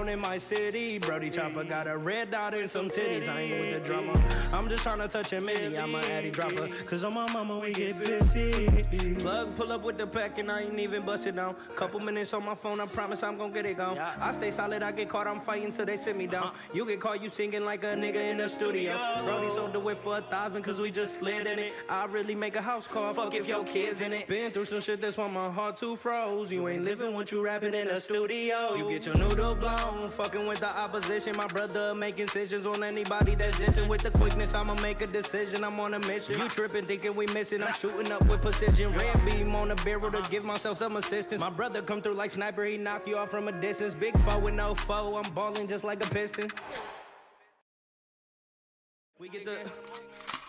down in my city. Brody Chopper got a red dot and some titties. I ain't with the drama. I'm just tryna touch a milli. I'm a addy dropper. Cause on my mama we get busy. Plug pull up with the pack and I ain't even bust it down. Couple minutes on my phone, I promise I'm gon' get it gone. I stay solid, I get caught, I'm fighting till they sit me down. You get caught, you singing like a nigga in the studio. Brody sold the whip for 1,000 cause we just slid in it. I really make a house call, fuck if your kids in it. Been through some shit that's why my heart too froze. You ain't living what you rapping in a studio. You get your noodle blown, fucking with the opposition. My brother making decisions on anybody that's dissing. With the quickness, I'ma make a decision, I'm on a mission. You tripping, thinking we missing, I'm shooting up with precision. Red beam on the barrel to give myself some assistance. My brother come through like sniper, he knock you off from a distance. Big foe with no foe, I'm balling just like a piston. We get the...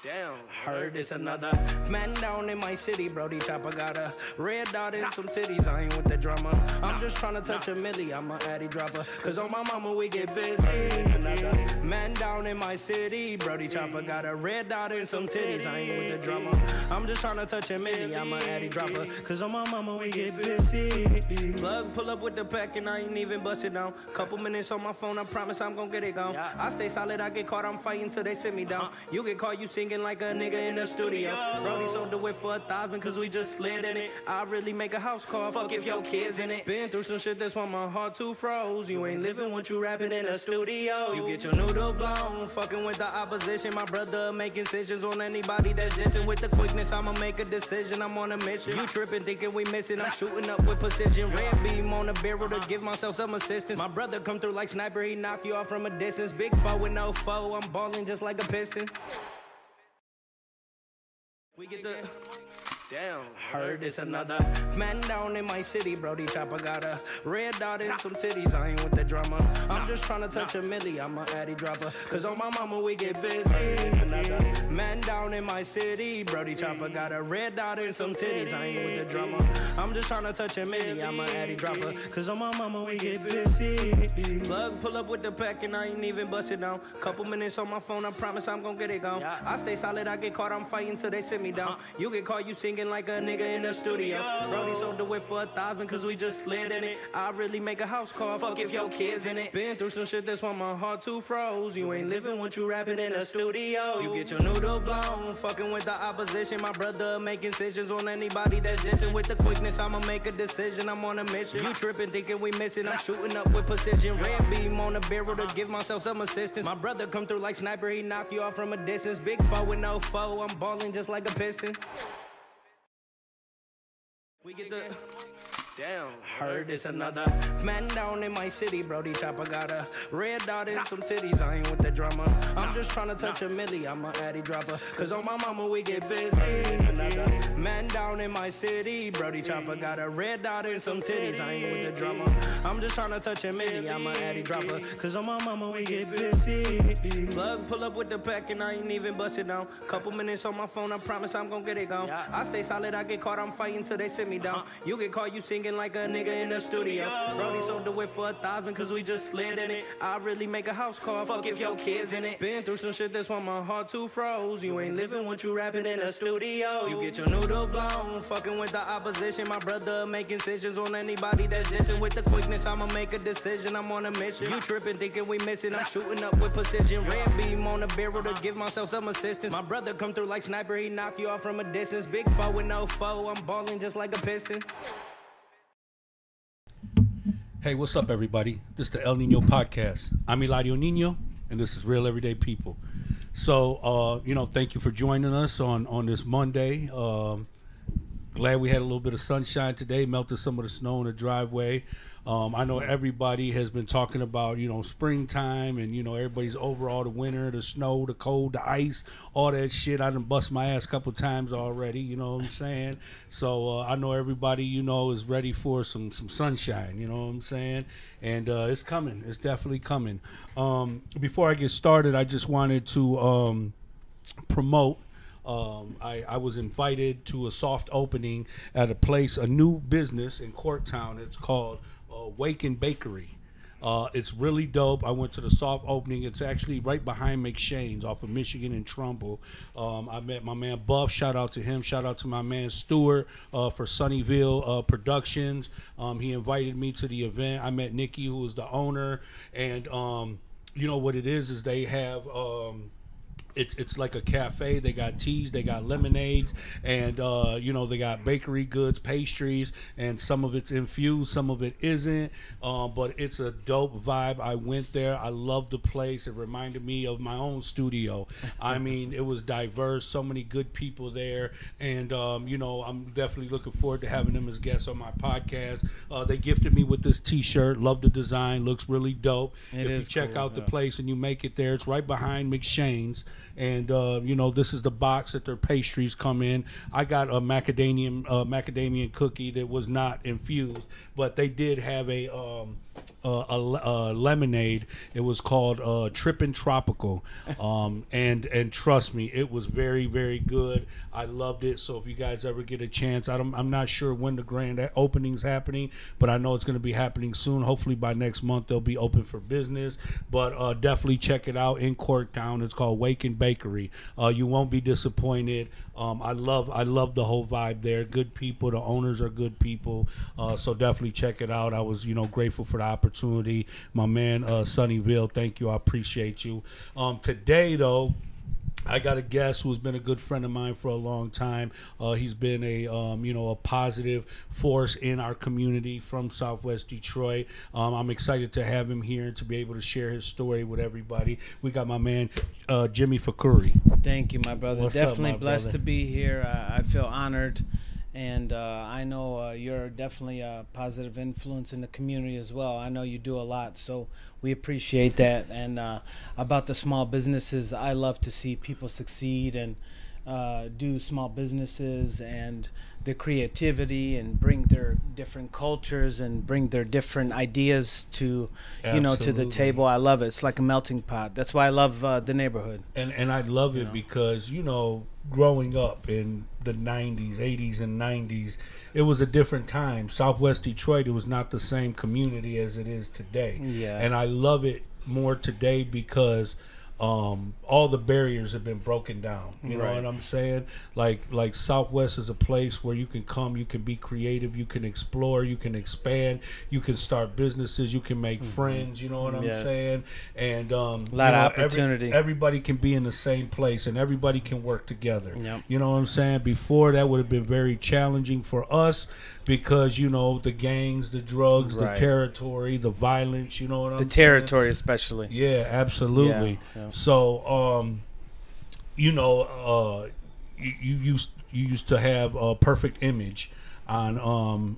Damn, heard it's another man down in my city. Brody Chopper got a red dot and some titties. I ain't with the drama. I'm just tryna touch a milli. I'm a addy dropper. Cause on my mama we get busy. Another man down in my city. Brody Chopper got a red dot and some titties. I ain't with the drama. I'm just tryna touch a milli. I'm a addy dropper. Cause on my mama we get busy. Plug pull up with the pack and I ain't even bust it down. Couple minutes on my phone, I promise I'm gon' get it gone. I stay solid, I get caught, I'm fighting till they sit me down. You get caught, you singing like a nigga in the studio. Brody sold the whip for 1,000 cause we just slid in it. I really make a house call, fuck if your kids in it. Been through some shit that's why my heart too froze. You ain't living what you rapping in a studio. You get your noodle blown, fucking with the opposition. My brother making decisions on anybody that's dissing. With the quickness, I'ma make a decision, I'm on a mission. You tripping, thinking we missing, I'm shooting up with precision. Red beam on the barrel to give myself some assistance. My brother come through like sniper, he knock you off from a distance. Big foe with no foe, I'm balling just like a piston. We get the... Damn, heard it's another man down in my city. Brody Chopper got a red dot and some titties. I ain't with the drama. I'm just tryna touch a milli. I'm a addy dropper. Cause on my mama we get busy. Another man down in my city. Brody Chopper got a red dot and some titties. I ain't with the drama. I'm just tryna touch a milli. I'm a addy dropper. Cause on my mama we get busy. Plug pull up with the pack and I ain't even bust it down. Couple minutes on my phone, I promise I'm gon' get it gone. I stay solid, I get caught, I'm fighting till they sit me down. You get caught, you singing like a nigga in the studio. Brody sold the whip for 1,000 cause we just slid in it. I really make a house call, fuck if your kids in it. Been through some shit that's why my heart too froze. You ain't living what you rapping in a studio. You get your noodle blown, fucking with the opposition. My brother making decisions on anybody that's dissing. With the quickness, I'ma make a decision, I'm on a mission. You tripping, thinking we missing, I'm shooting up with precision. Red beam on the barrel to give myself some assistance. My brother come through like sniper, he knock you off from a distance. Big foe with no foe, I'm balling just like a piston. We get the... Damn, heard it's another man down in my city. Brody Chopper got a red dot and some titties. I ain't with the drama. I'm just tryna touch a milli. I'm a addy dropper. Cause on my mama we get busy. Another man down in my city. Brody Chopper got a red dot and some titties. I ain't with the drama. I'm just tryna touch a milli. I'm a addy dropper. Cause on my mama we get busy. Plug pull up with the pack and I ain't even bust it down. Couple minutes on my phone, I promise I'm gon' get it gone. I stay solid, I get caught, I'm fighting till they sit me down. You get caught, you singing like a nigga in the studio. Brody sold the whip for 1,000 cause we just slid in it. I really make a house call, fuck if your kids in it. Been through some shit that's why my heart too froze. You ain't living what you rapping in a studio. You get your noodle blown, fucking with the opposition. My brother making decisions on anybody that's dissing. With the quickness, I'ma make a decision, I'm on a mission. You tripping, thinking we missing, I'm shooting up with precision. Red beam on the barrel to give myself some assistance. My brother come through like sniper, he knock you off from a distance. Big foe with no foe, I'm balling just like a piston. Hey, what's up, everybody? This is the El Nino Podcast. I'm Eladio Nino, and this is Real Everyday People. So, thank you for joining us on this Monday. Glad we had a little bit of sunshine today, melted some of the snow in the driveway. I know everybody has been talking about, springtime and, everybody's over all the winter, the snow, the cold, the ice, all that shit. I done bust my ass a couple times already, you know what I'm saying? So I know everybody, is ready for some sunshine, you know what I'm saying? And it's coming. It's definitely coming. Before I get started, I just wanted to promote. I was invited to a soft opening at a new business in Courtown. It's called Waken Bakery. It's really dope. I went to the soft opening. It's actually right behind McShane's off of Michigan and Trumbull. I met my man Buff. Shout out to him. Shout out to my man Stewart for Sunnyvale Productions. He invited me to the event. I met Nikki, who was the owner. And you know what it is they have... It's like a cafe. They got teas, they got lemonades, and you know, they got bakery goods, pastries, and some of it's infused, some of it isn't. But it's a dope vibe. I went there. I loved the place. It reminded me of my own studio. I mean, it was diverse. So many good people there, and you know, I'm definitely looking forward to having them as guests on my podcast. They gifted me with this T-shirt. Love the design. Looks really dope. If you check out the place and you make it there, it's right behind McShane's. And you know, this is the box that their pastries come in. I got a macadamian cookie that was not infused, but they did have a lemonade. It was called Trippin' Tropical, and trust me, it was very, very good. I loved it. So if you guys ever get a chance, I'm not sure when the grand opening's happening, but I know it's going to be happening soon. Hopefully by next month they'll be open for business. But definitely check it out in Corktown. It's called Wake and Bakery. You won't be disappointed. I love the whole vibe there. Good people. The owners are good people. So definitely check it out. I was, you know, grateful for the opportunity. My man, Sunnyvale, thank you. I appreciate you. Today, though, I got a guest who's been a good friend of mine for a long time. He's been a positive force in our community from Southwest Detroit. I'm excited to have him here and to be able to share his story with everybody. We got my man Jimmy Fakhourly. Thank you, my brother. What's definitely up, my blessed brother? to be here. I feel honored, and I know you're definitely a positive influence in the community as well. I know you do a lot, so we appreciate that. And about the small businesses, I love to see people succeed and do small businesses and the creativity and bring their different cultures and bring their different ideas to to the Absolutely. table. I love it. It's like a melting pot. That's why I love the neighborhood. And I love it because, you know, growing up in the 90s, 80s, and 90s, it was a different time. Southwest Detroit, it was not the same community as it is today. Yeah. And I love it more today because all the barriers have been broken down. You know Right. what I'm saying? Like Southwest is a place where you can come, you can be creative, you can explore, you can expand, you can start businesses, you can make friends. You know what I'm Yes. saying? And A lot of opportunity. Everybody can be in the same place and everybody can work together. Yep. You know what I'm saying? Before, that would have been very challenging for us because, you know, the gangs, the drugs, the Right. territory, the violence, you know what I'm The saying? territory, especially. Yeah, absolutely. Yeah. So, you used to have a Perfect Image on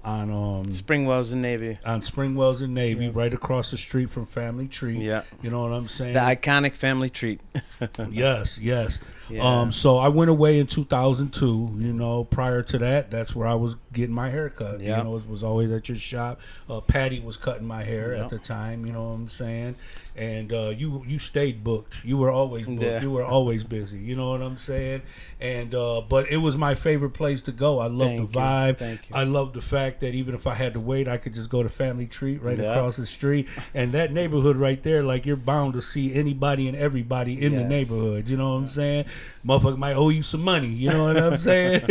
Springwells and Navy. on Springwells and Navy, right across the street from Family Tree. Yeah. You know what I'm saying? The iconic family treat. Yes. Yeah. So I went away in 2002. You know, prior to that, that's where I was getting my hair cut. Yeah. You know, it was always at your shop. Patty was cutting my hair Yeah. at the time. You know what I'm saying? And you stayed booked. You were always booked. Yeah. You were always busy. You know what I'm saying? And but it was my favorite place to go. I love Thank the you. vibe. Thank you. I love the fact that even if I had to wait, I could just go to Family Tree right Yeah. across the street. And that neighborhood right there, like, you're bound to see anybody and everybody in the Yes. neighborhood. You know what I'm saying? Motherfucker might owe you some money. You know what I'm saying?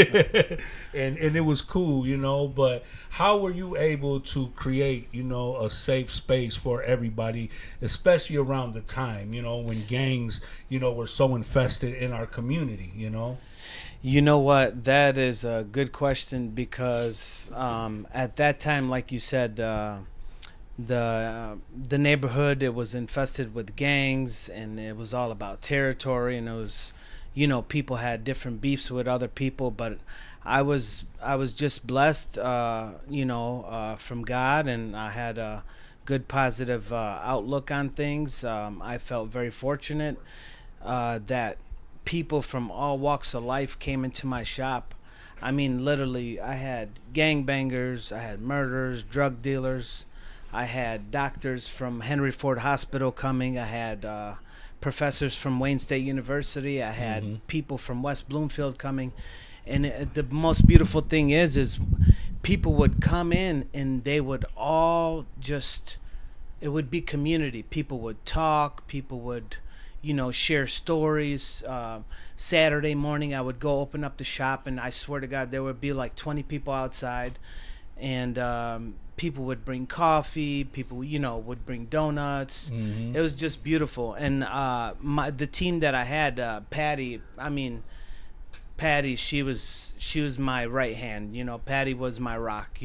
and it was cool, you know. But how were you able to create, you know, a safe space for everybody, especially around the time, you know, when gangs, you know, were so infested in our community, you know? You know what? That is a good question because at that time, like you said, the neighborhood, it was infested with gangs, and it was all about territory, and it was, you know, people had different beefs with other people, but I was just blessed, from God, and I had a good positive outlook on things. I felt very fortunate that people from all walks of life came into my shop. I mean, literally, I had gangbangers, I had murderers, drug dealers, I had doctors from Henry Ford Hospital coming, I had professors from Wayne State University, I had people from West Bloomfield coming. And the most beautiful thing is people would come in and they would all just it would be community. People would talk. People would, share stories. Saturday morning, I would go open up the shop, and I swear to God, there would be like 20 people outside, and people would bring coffee. People, would bring donuts. It was just beautiful. And the team that I had, Patty. I mean, Patty, she was my right hand. Patty was my rock.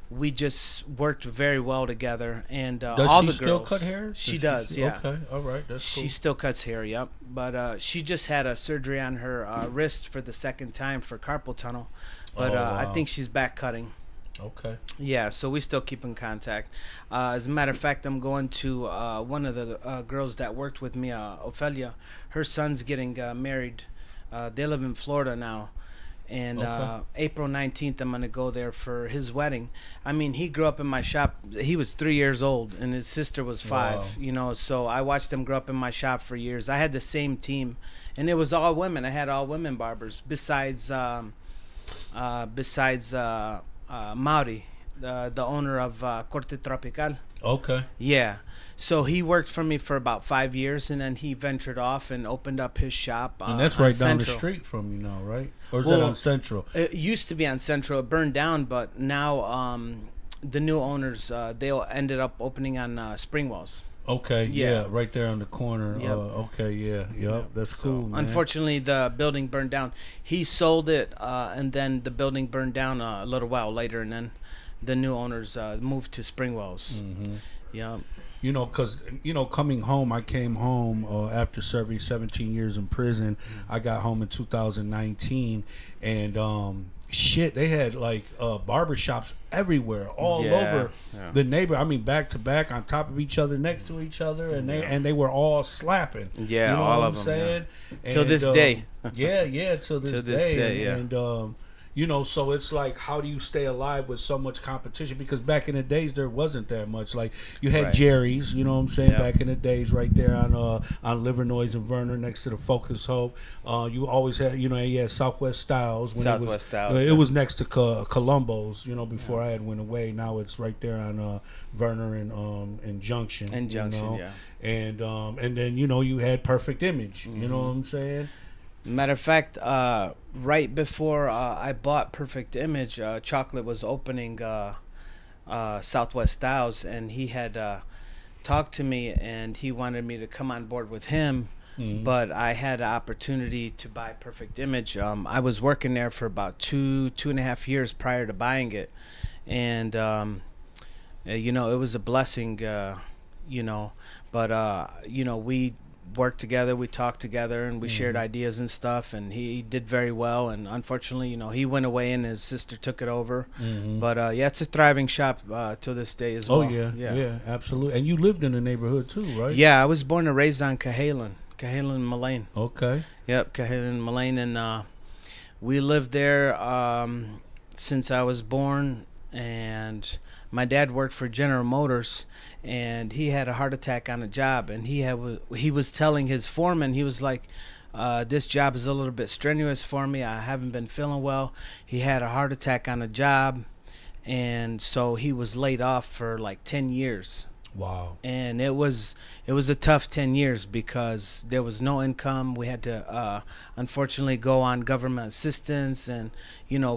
We just worked very well together, and does all she the still girls. cut hair? She does, yeah. Okay, all right, that's cool. She still cuts hair, yep. But she just had a surgery on her wrist for the second time for carpal tunnel. But wow. I think she's back cutting. Okay. Yeah, so we still keep in contact. As a matter of fact, I'm going to one of the girls that worked with me, Ophelia. Her son's getting married. They live in Florida now. And okay. April 19th, I'm going to go there for his wedding. I mean, he grew up in my shop. He was 3 years old, and his sister was 5, wow. So I watched them grow up in my shop for years. I had the same team, and it was all women. I had all women barbers besides Mauri, the owner of Corte Tropical. Okay. Yeah. So he worked for me for about 5 years, and then he ventured off and opened up his shop. And that's right down Central. the street from you now, right? Or is that on Central? It used to be on Central. It burned down, but now the new owners, they ended up opening on Springwells. Okay, Yeah. right there on the corner. Yep. Okay, yep, that's cool, man. Unfortunately, the building burned down. He sold it, and then the building burned down a little while later, and then the new owners moved to Springwells. Mm-hmm. Yeah. Because, coming home, I came home after serving 17 years in prison. I got home in 2019, and they had like barbershops everywhere, all over the neighbor. I mean, back to back, on top of each other, next to each other, and they were all slapping. Yeah, you know all what of I'm them. saying? Yeah. Till this day. Till this day. Yeah. And so it's like, how do you stay alive with so much competition? Because back in the days, there wasn't that much. Like, you had Right. Jerry's, you know what I'm saying, Yep. back in the days, right there on Livernois and Verner, next to the Focus Hope. You always had, you had Southwest Styles. Southwest Styles, It yeah. was next to Columbo's, before I had went away. Now it's right there on Verner and Junction. And Junction, yeah. And then, you had Perfect Image, you know what I'm saying? Matter of fact, right before I bought Perfect Image, Chocolate was opening Southwest Styles, and he had talked to me, and he wanted me to come on board with him. But I had an opportunity to buy Perfect Image. I was working there for about two and a half years prior to buying it, and it was a blessing. But we worked together, we talked together, and we shared ideas and stuff, and he did very well. And unfortunately, he went away and his sister took it over. But it's a thriving shop till this day as well. Oh yeah, absolutely. And you lived in the neighborhood too, right? Yeah, I was born and raised on Cahalan, Mullane. Okay. Yep, Cahalan, Mullane, and we lived there since I was born. And my dad worked for General Motors, and he had a heart attack on a job, and he was telling his foreman, he was like, this job is a little bit strenuous for me. I haven't been feeling well. He had a heart attack on a job, and so he was laid off for like 10 years. Wow. And it was a tough 10 years because there was no income. We had to unfortunately go on government assistance and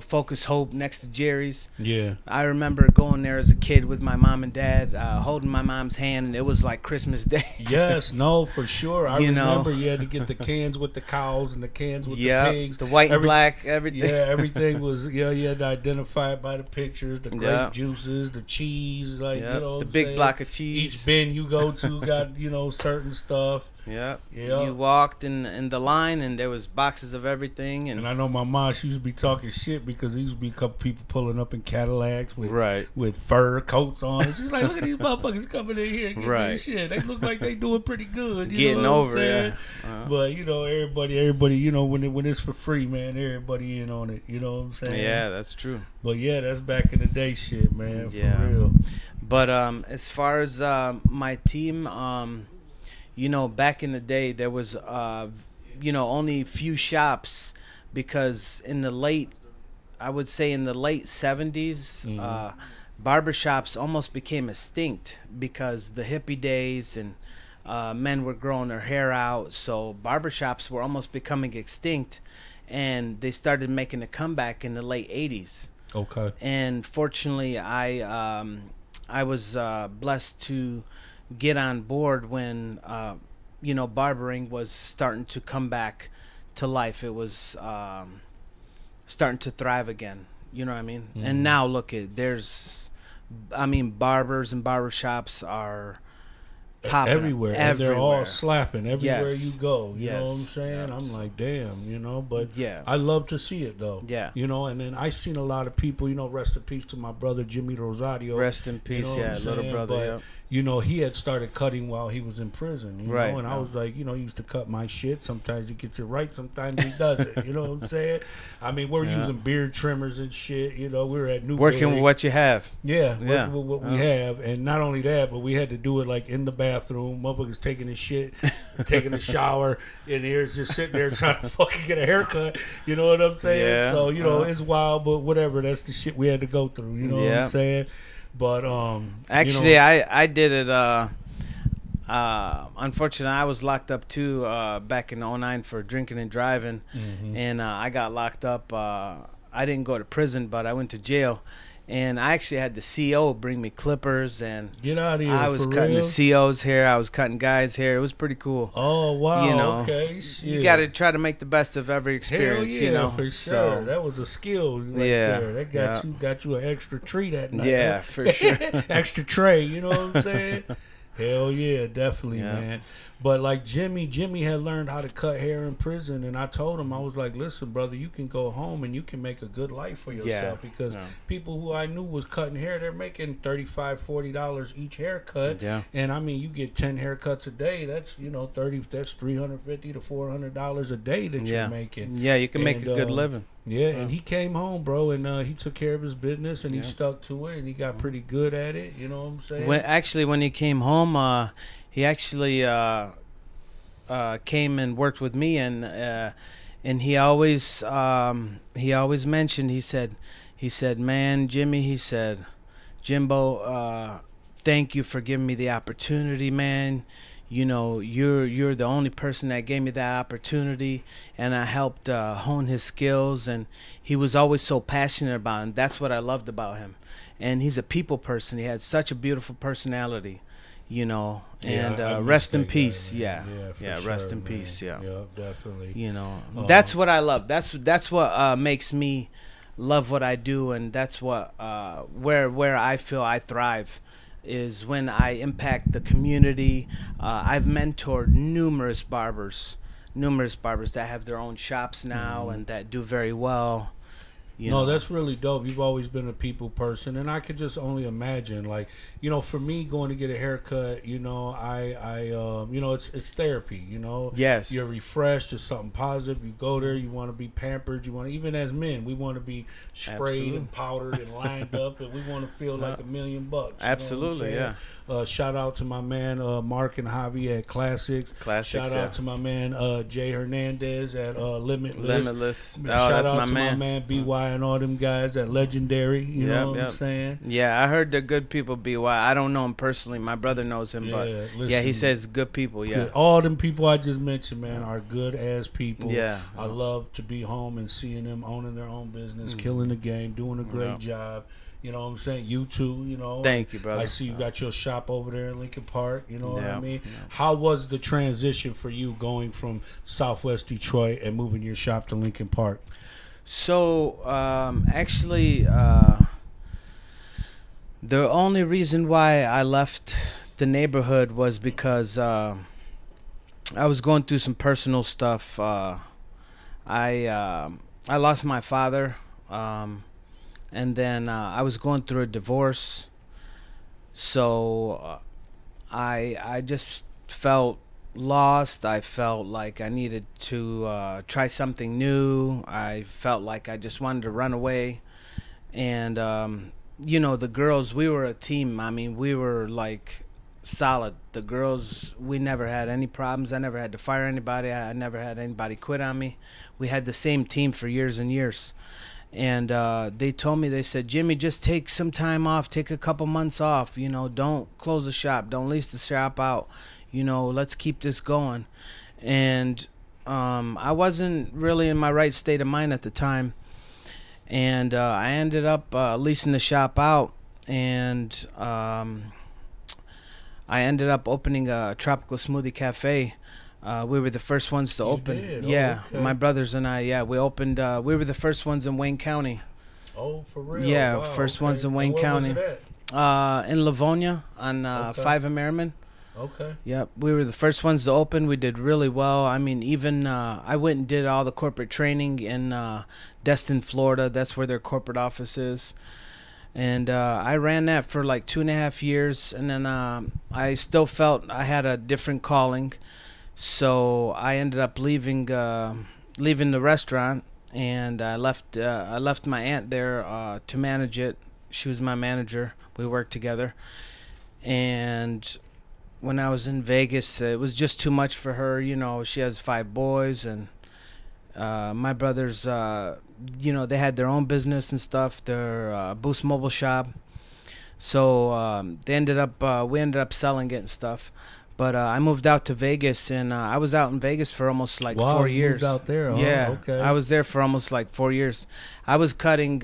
Focus Hope next to Jerry's. Yeah. I remember going there as a kid with my mom and dad, holding my mom's hand, and it was like Christmas Day. Yes, no, for sure. I remember you had to get the cans with the cows and the cans with the pigs. The white and black, everything. Yeah, everything was, you had to identify it by the pictures, the grape juices, the cheese, the big block of cheese. Each bin you go to got, certain stuff. Yeah. You walked in the line, and there was boxes of everything. And I know my mom, she used to be talking shit because there used to be a couple people pulling up in Cadillacs with fur coats on. She's like, look at these motherfuckers coming in here getting this shit. They look like they doing pretty good. Getting over it. Yeah. But, everybody, when it's for free, man, everybody in on it. You know what I'm saying? Yeah, that's true. But, yeah, that's back in the day shit, man, for real. But as far as my team, back in the day, there was, only a few shops because in the late 70s, barbershops almost became extinct because the hippie days and men were growing their hair out. So barbershops were almost becoming extinct, and they started making a comeback in the late 80s. Okay. And fortunately, I was blessed to get on board when barbering was starting to come back to life. It was starting to thrive again. You know what I mean? Mm-hmm. And now look at barbers and barbershops are popping everywhere. And they're all slapping everywhere you go. You know what I'm saying? I'm like, damn, but I love to see it though. Yeah. And then I seen a lot of people, rest in peace to my brother Jimmy Rosario. Rest in peace, little brother. But, he had started cutting while he was in prison, you know, and I was like, he used to cut my shit. Sometimes he gets it right, sometimes he doesn't. You know what I'm saying? I mean, we're using beard trimmers and shit. We were at New working with what you have. Working with what we have, and not only that, but we had to do it like in the bathroom. Motherfuckers taking his shit, taking a shower, and here's just sitting there trying to fucking get a haircut. You know what I'm saying? Yeah. So it's wild, but whatever. That's the shit we had to go through. You know what I'm saying? But actually, I did it. Unfortunately, I was locked up too back in '09 for drinking and driving, and I got locked up. I didn't go to prison, but I went to jail, and I actually had the CO bring me clippers, and get out of here. I was cutting the CO's hair. I was cutting guys' hair. It was pretty cool. Oh wow! Okay, you got to try to make the best of every experience. Hell yeah, for sure. So, that was a skill. There. That got you an extra treat that night. Yeah, for sure. Extra tray. You know what I'm saying? Hell yeah, definitely, man. But like Jimmy had learned how to cut hair in prison, and I told him, I was like, listen, brother, you can go home and you can make a good life for yourself, because people who I knew was cutting hair, they're making $35-$40 each haircut. And I mean, you get 10 haircuts a day, that's that's $350 to $400 a day that you're making. Yeah, you can make a good living. Yeah, and he came home, bro, and he took care of his business, and he stuck to it, and he got pretty good at it. You know what I'm saying? When he came home, he actually came and worked with me, and he always mentioned. He said, man, Jimmy, he said, Jimbo, thank you for giving me the opportunity, man. You're the only person that gave me that opportunity, and I helped hone his skills, and he was always so passionate about it, and that's what I loved about him. And he's a people person. He had such a beautiful personality, and rest in peace. Rest in peace. Yeah, definitely. That's what I love. That's what makes me love what I do, and that's what where I feel I thrive, is when I impact the community. I've mentored numerous barbers that have their own shops now and that do very well. That's really dope. You've always been a people person, and I could just only imagine, like, for me going to get a haircut, it's therapy. Yes, you're refreshed. It's something positive. You go there, you want to be pampered. Even as men, we want to be sprayed and powdered and lined up, and we want to feel like $1 million. Absolutely, shout out to my man Mark and Javi at Classics. Shout out to my man Jay Hernandez at Limitless. Shout out to my man BY and all them guys at Legendary. You know what I'm saying? Yeah, I heard they're good people, BY. I don't know him personally. My brother knows him, but he says good people. Yeah, all them people I just mentioned, man, are good ass people. Yeah, I love to be home and seeing them owning their own business, killing the game, doing a great job. You know what I'm saying? You too, Thank you, brother. I see you got your shop over there in Lincoln Park. You know what I mean? How was the transition for you going from Southwest Detroit and moving your shop to Lincoln Park? So, actually, the only reason why I left the neighborhood was because I was going through some personal stuff. I lost my father, and then I was going through a divorce. So I just felt lost. I felt like I needed to try something new. I felt like I just wanted to run away. And the girls, we were a team. I mean, we were like solid. The girls, we never had any problems. I never had to fire anybody. I never had anybody quit on me. We had the same team for years and years. And they told me, they said, Jimmy, just take some time off, take a couple months off, you know, don't close the shop, don't lease the shop out, you know, let's keep this going. And I wasn't really in my right state of mind at the time, and I ended up leasing the shop out, and I ended up opening a tropical smoothie cafe. We were the first ones to open. Did? Yeah, Oh, okay. my brothers and I. Yeah, we opened. We were the first ones in Wayne County. Oh, for real? Yeah, Wow, first okay. ones in And Wayne where County. Was it at? In Livonia on Okay. 5 and Merriman. Okay. Yep, we were the first ones to open. We did really well. I mean, even I went and did all the corporate training in Destin, Florida. That's where their corporate office is. And I ran that for like 2.5 years. And then I still felt I had a different calling. So I ended up leaving the restaurant, and I left my aunt there to manage it. She was my manager. We worked together. And when I was in Vegas, it was just too much for her. You know, she has 5 boys, and my brothers, you know, they had their own business and stuff, their Boost Mobile shop. So we ended up selling it and stuff. But I moved out to Vegas, and I was out in Vegas for almost like Wow, 4 you years. moved out there, huh? Yeah, Okay. I was there for almost like 4 years. I was cutting,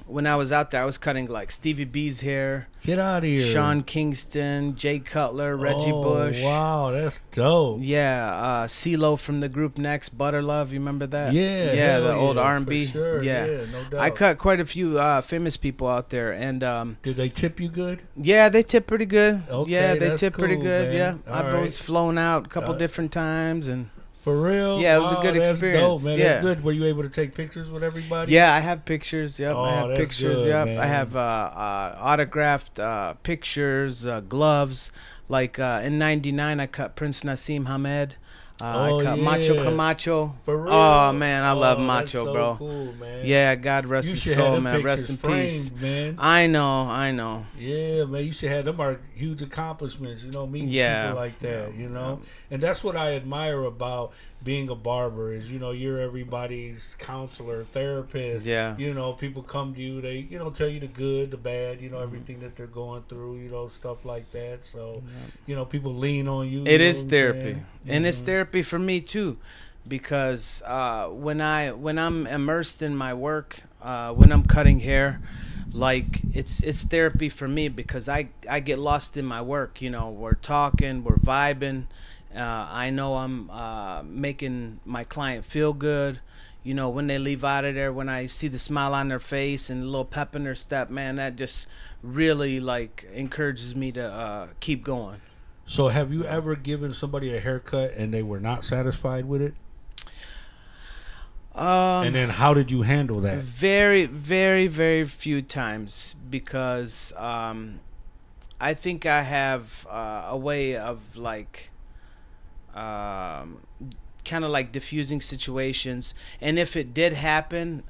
when I was out there, I was cutting like Stevie B's hair, Get out of here. Sean Kingston, Jay Cutler, Reggie Bush. Wow, that's dope. Yeah, CeeLo from the group Next, Butter Love, you remember that? Yeah, yeah, hell the old yeah, R&B. for sure. Yeah. No doubt. I cut quite a few famous people out there, and Did they tip you good? yeah, they tip pretty good. Okay, Yeah, they that's tip pretty cool, good. man. Yeah, All I've always right. flown out a couple Uh, different times, and For real? Yeah, it was a Wow, good that's experience. Dope, man. Yeah. That's good. Were you able to take pictures with everybody? yeah, I have pictures. Yep, Oh, I have that's pictures. good, Yep, man. I have autographed pictures, gloves. Like in '99, I cut Prince Nassim Hamed. Oh, I cut Macho yeah. Camacho. For real? Oh man, I love Oh, Macho, that's so bro. Cool, man. Yeah, God rest You his should have soul, them man. pictures Rest in framed, peace. man. I know. Yeah, man, you should have them are huge accomplishments, you know, meeting Yeah. people like that, you know. Yeah. And that's what I admire about being a barber is, you know, you're everybody's counselor, therapist. Yeah. You know, people come to you, they, you know, tell you the good, the bad, Mm-hmm. you know, everything that they're going through, you know, stuff like that. So, you know, people lean on you. It you is know what I'm therapy, saying? and it's Mhm. therapy for me too, because when I'm immersed in my work, when I'm cutting hair, like it's therapy for me because I get lost in my work. You know, we're talking, we're vibing. I know I'm making my client feel good. You know, when they leave out of there, when I see the smile on their face and a little pep in their step, man, that just really like encourages me to keep going. So, have you ever given somebody a haircut and they were not satisfied with it? And then how did you handle that? Very, very, very few times because I think I have a way of like kind of like diffusing situations. And if it did happen,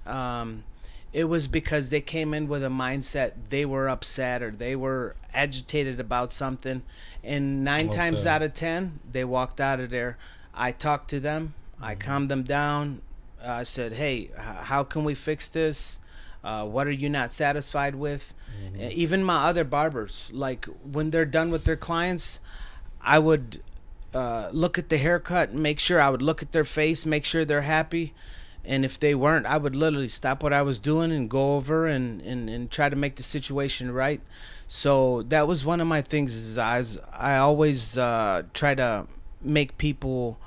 it was because they came in with a mindset they were upset or they were agitated about something. And 9 times Okay. out of 10, they walked out of there. I talked to them. I calmed them down. I said, hey, how can we fix this? What are you not satisfied with? Even my other barbers, like when they're done with their clients, I would look at the haircut and make sure I would look at their face, make sure they're happy. And if they weren't, I would literally stop what I was doing and go over and try to make the situation right. So that was one of my things is I always try to make people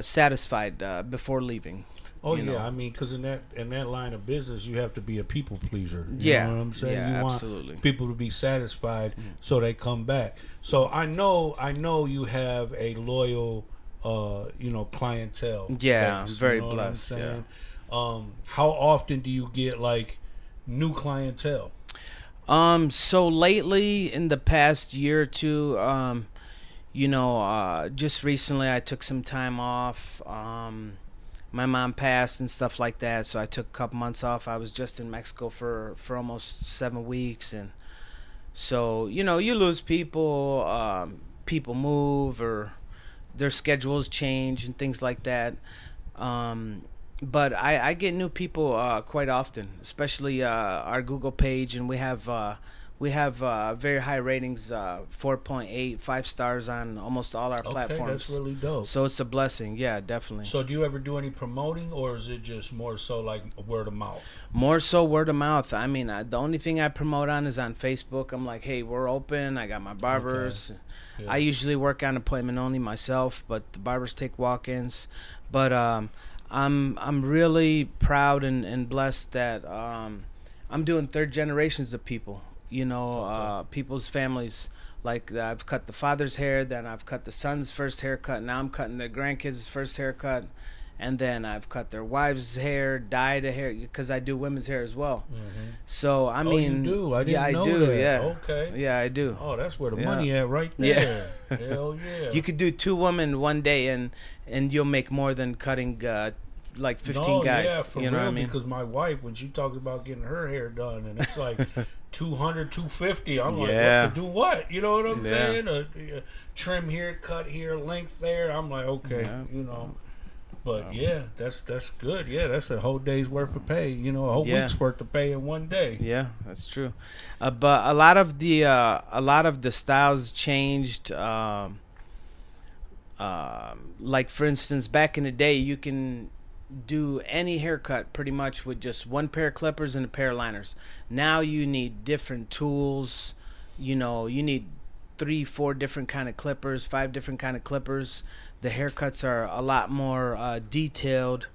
satisfied before leaving. Oh you yeah, know. I mean, because in that line of business, you have to be a people pleaser. You Yeah. know what I'm saying. Yeah, You absolutely. want people to be satisfied, so they come back. So I know you have a loyal, you know, clientele. Yeah, base, very you know what I'm blessed, saying? How often do you get like new clientele? So lately in the past year or two, you know, just recently I took some time off. My mom passed and stuff like that, so I took a couple months off. I was just in Mexico for almost 7 weeks, and so you know, you lose people, people move or their schedules change and things like that. but I get new people quite often, especially our Google page, and we have very high ratings, 4.8, 5 stars on almost all our Okay, platforms. that's really dope. So it's a blessing. Yeah, definitely. So do you ever do any promoting, or is it just more so like word of mouth? More so word of mouth. I mean, the only thing I promote on is on Facebook. I'm like, hey, we're open. I got my barbers. Yeah. I usually work on appointment only myself, but the barbers take walk-ins. But I'm really proud and blessed that I'm doing third generations of people. You know, people's families. Like I've cut the father's hair, then I've cut the son's first haircut. Now I'm cutting the grandkids' first haircut, and then I've cut their wives' hair, dyed the hair because I do women's hair as well. Mm-hmm. So I mean, you do? I didn't yeah, I know do. that. Yeah, Okay. yeah, I do. Oh, that's where the Yeah. money at right there. Hell yeah. You could do 2 women one day, and you'll make more than cutting like 15 guys. Yeah, for you know real, what I mean? because my wife, when she talks about getting her hair done, and it's like 200, 250, I'm like, Yeah. what to do what? You know what I'm Yeah. saying? A trim here, cut here, length there. I'm like, okay, Yeah. you know. But yeah, that's good. Yeah, that's a whole day's worth of pay. You know, a whole Yeah. week's worth of pay in one day. Yeah, that's true. But a lot of the styles changed. Like for instance, back in the day, you can do any haircut pretty much with just one pair of clippers and a pair of liners. Now you need different tools. You know, you need 3, 4 different kind of clippers, 5 different kind of clippers. The haircuts are a lot more detailed.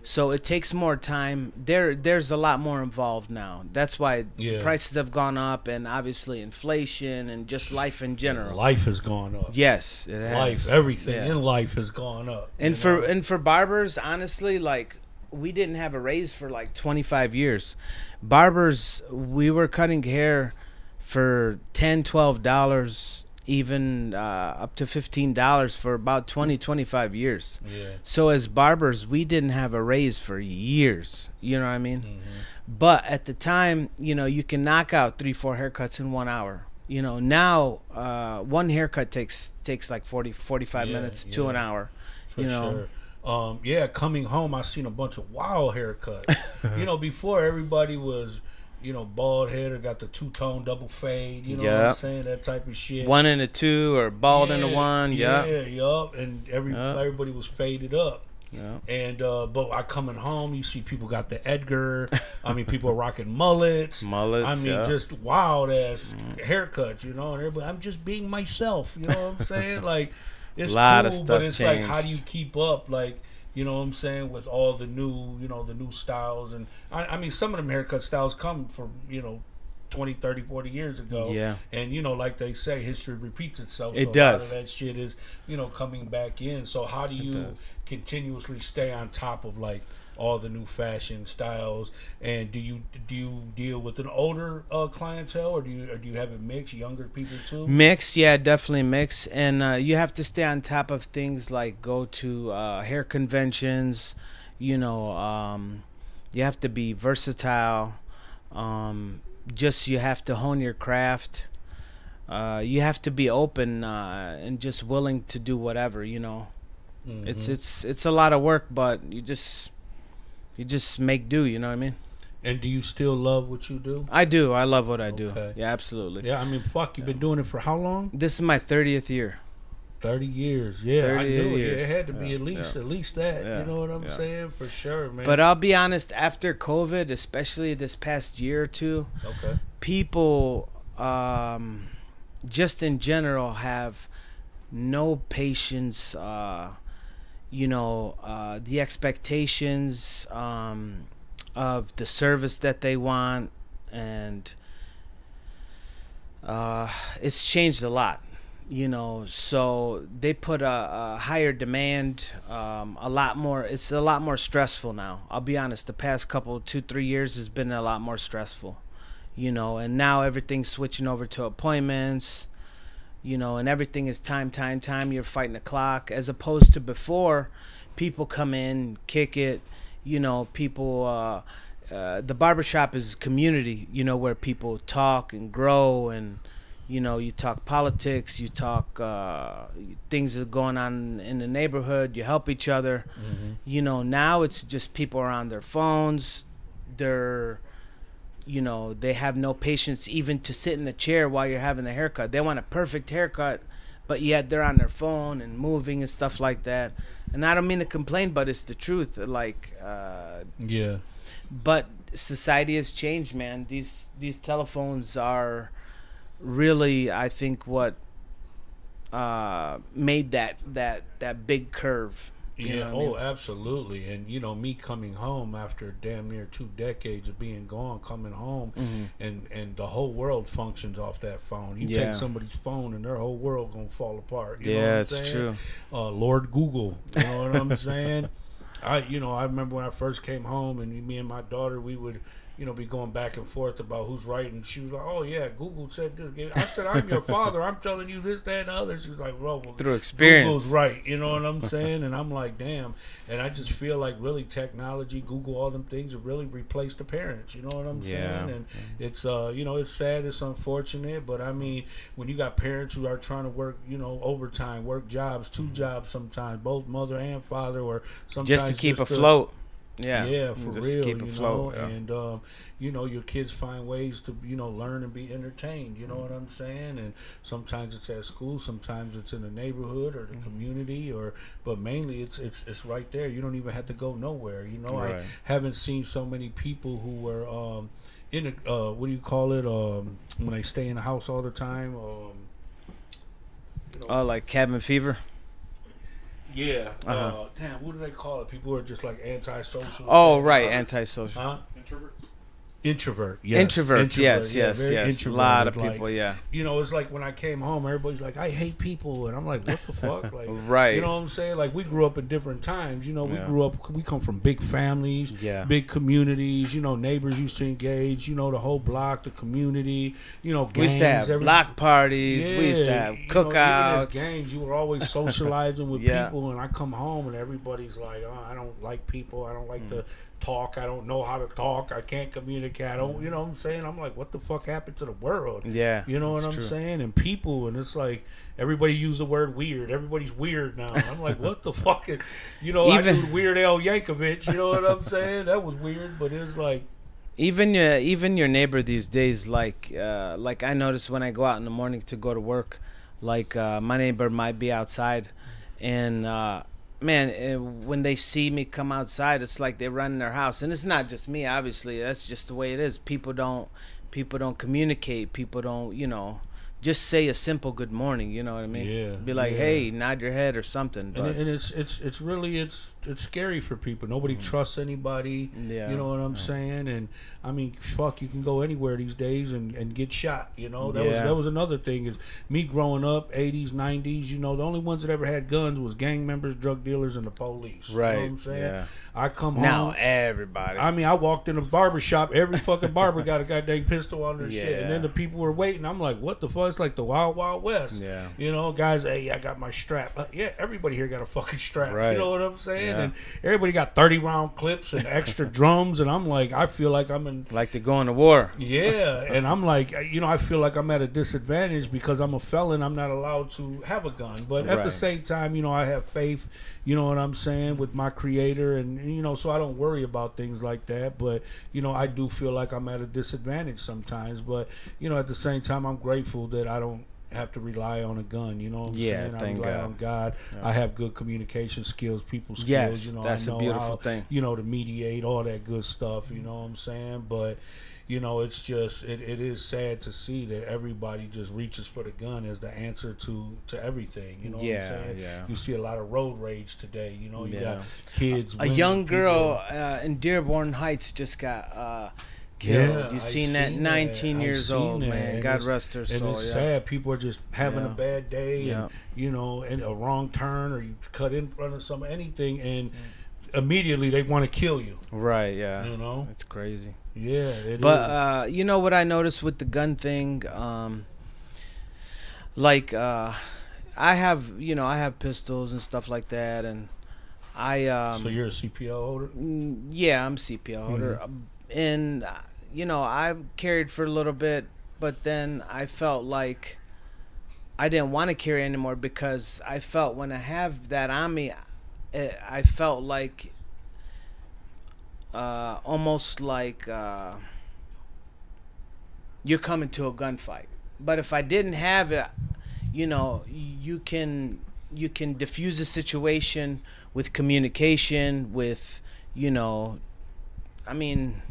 So it takes more time. There's a lot more involved now. That's why Yeah. prices have gone up, and obviously inflation and just life in general. Life has gone up. Yes, it has. Life, everything Yeah. in life has gone up. And you for know? barbers, honestly, like we didn't have a raise for like 25 years. Barbers, we were cutting hair for $10, $12, even up to $15 for about 20, 25 years. Yeah. So as barbers, we didn't have a raise for years. You know what I mean? Mm-hmm. But at the time, you know, you can knock out 3, 4 haircuts in 1 hour. You know, now one haircut takes like 40, 45 minutes to an hour. For you know, sure. Yeah, coming home, I seen a bunch of wild haircuts. You know, before everybody was, you know, bald head or got the 2-tone double fade. You know what I'm Yep. saying? That type of shit. 1 and a 2 or bald and a 1. Yeah, Yeah. yup. And everybody was faded up. Yeah. And but I coming home, you see people got the Edgar. I mean, people are rocking mullets. Mullets, I mean, yeah. just wild ass haircuts. You know, and everybody, I'm just being myself. You know what I'm saying? Like, it's Lot cool, of stuff but it's like, how do you changed. keep up? Like, you know what I'm saying, with all the new, you know, the new styles. And I mean, some of them haircut styles come from, you know, 20, 30, 40 years ago. Yeah. And, you know, like they say, history repeats itself. It so does. A lot of that shit is, you know, coming back in. So how do you does. continuously stay on top of, like, all the new fashion styles? And do you deal with an older clientele, or do you have it mixed, younger people too? Mixed, yeah, definitely mixed. And you have to stay on top of things like go to hair conventions. You know, you have to be versatile. Just you have to hone your craft. You have to be open and just willing to do whatever. You know, Mhm. it's a lot of work, but you just make do. You know what I mean? And do you still love what you do? I do. I love what I do. Okay. Yeah, absolutely. Yeah, I mean, fuck, you've been doing it for how long? This is my 30th year. 30 years. Yeah, 30 I knew it. years. It had to be Yeah, at least yeah. that. Yeah, You know what I'm yeah. saying? For sure, man. But I'll be honest, after COVID, especially this past year or two, okay. people just in general have no patience. You know, the expectations of the service that they want, and it's changed a lot. You know, so they put a higher demand, a lot more. It's a lot more stressful now. I'll be honest. The past couple, 2-3 years has been a lot more stressful. You know, and now everything's switching over to appointments. You know, and everything is time. You're fighting the clock, as opposed to before. People come in, kick it. You know, people. The barbershop is community. You know, where people talk and grow and, You know, you talk politics, you talk things that are going on in the neighborhood, you help each other. You know, now it's just people are on their phones. They're, you know, they have no patience even to sit in the chair while you're having a haircut. They want a perfect haircut, but yet they're on their phone and moving and stuff like that. And I don't mean to complain, but it's the truth. Like, Yeah. but society has changed, man. These telephones are really, I think, what made that big curve. You Yeah, know what I mean? absolutely. And you know, me coming home after damn near 2 decades of being gone, coming home, and the whole world functions off that phone. You Yeah. take somebody's phone, and their whole world gonna fall apart. You know Yeah, what I'm it's saying? true. Lord Google, you know what I'm saying? I remember when I first came home, and me and my daughter, we would, be going back and forth about who's right, and she was like, "Oh yeah, Google said this." I said, "I'm your father. I'm telling you this, that, and the other." She was like, "Bro, well, Through experience." Google's right." You know what I'm saying? And I'm like, "Damn!" And I just feel like really technology, Google, all them things have really replaced the parents. You know what I'm saying? And it's it's sad, it's unfortunate, but I mean, when you got parents who are trying to work, overtime, work jobs, 2 jobs sometimes, both mother and father, or sometimes Just to keep afloat. Yeah, for just real, keep afloat, yeah. And your kids find ways to learn and be entertained. You know what I'm saying? And sometimes it's at school, sometimes it's in the neighborhood or the community, but mainly it's right there. You don't even have to go nowhere. Right. I haven't seen so many people who were in a what do you call it? When they stay in the house all the time. Oh, like cabin fever. Yeah. Damn, what do they call it? People who are just like antisocial. Oh, right, antisocial. Huh? Introvert, Introvert, yes. very A introverted, lot of like, people, yeah. It's like when I came home, everybody's like, "I hate people," and I'm like, "What the fuck?" Like, Right. You know what I'm saying? Like, we grew up in different times. We come from big families, Yeah. big communities. Neighbors used to engage. The whole block, the community. Gangs. We used to have block parties. We used to have cookouts. Even as gangs, you were always socializing with Yeah. people, and I come home and everybody's like, "Oh, I don't like people. I don't like to talk. I don't know how to talk. I can't communicate. I don't." You know what I'm saying? I'm like, what the fuck happened to the world? Yeah, You know what it's I'm true. saying? And people, and it's like everybody use the word weird. Everybody's weird now. I'm like, what the fuck? I Even- knew Weird Al Yankovic. You know what I'm saying? That was weird, but it's like, Even your neighbor these days, like I notice when I go out in the morning to go to work, like my neighbor might be outside, and man, when they see me come outside, it's like they run in their house, and it's not just me. Obviously, that's just the way it is. People don't communicate. People don't, just say a simple good morning. You know what I mean? Yeah, Be like, yeah. hey, nod your head or something. But and it's really it's scary for people. Nobody trusts anybody. Yeah. You know what I'm saying? And I mean, fuck, you can go anywhere these days and get shot. That was another thing. Is me growing up, 80s, 90s. The only ones that ever had guns was gang members, drug dealers, and the police. Right. You know what I'm saying? Yeah. I come home. Now everybody. I mean, I walked in a barber shop. Every fucking barber got a goddamn pistol on their shit. Yeah. And then the people were waiting. I'm like, what the fuck? It's like the Wild Wild West. Yeah. Guys, hey, I got my strap. Yeah, everybody here got a fucking strap. Right. You know what I'm saying? Yeah. And everybody got 30-round clips and extra drums. And I'm like, I feel like I'm in. like to go into war. Yeah. And I'm like, I feel like I'm at a disadvantage because I'm a felon. I'm not allowed to have a gun. But at the Right. same time, I have faith, you know what I'm saying, with my creator. And, so I don't worry about things like that. But, I do feel like I'm at a disadvantage sometimes. But, at the same time, I'm grateful that I don't have to rely on a gun. You know what I'm saying? I thank rely God. on God. Yeah. I have good communication skills, people skills. Yes, I that's a know beautiful how, thing. to mediate, all that good stuff. You know what I'm saying? But, it's just it is sad to see that everybody just reaches for the gun as the answer to everything. You know what I'm saying? Yeah. You see a lot of road rage today. You Yeah. got kids. A women, young girl people. in Dearborn Heights just got killed. Yeah, You I've seen that? 19 I've years seen old, that. man. And God it's- rest her soul. And it's Yeah. sad. People are just having a Yeah. bad day, Yeah. and a wrong turn, or you cut in front of anything, and immediately they want to kill you. Right. Yeah. It's crazy. Yeah, it is. But you know what I noticed with the gun thing? I have pistols and stuff like that, and I so you're a CPL holder? yeah, I'm CPL holder, and I've carried for a little bit. but then I felt like I didn't want to carry anymore because I felt when I have that on me, I felt like almost like you're coming to a gunfight. But if I didn't have it, you can diffuse a situation with communication, with I mean,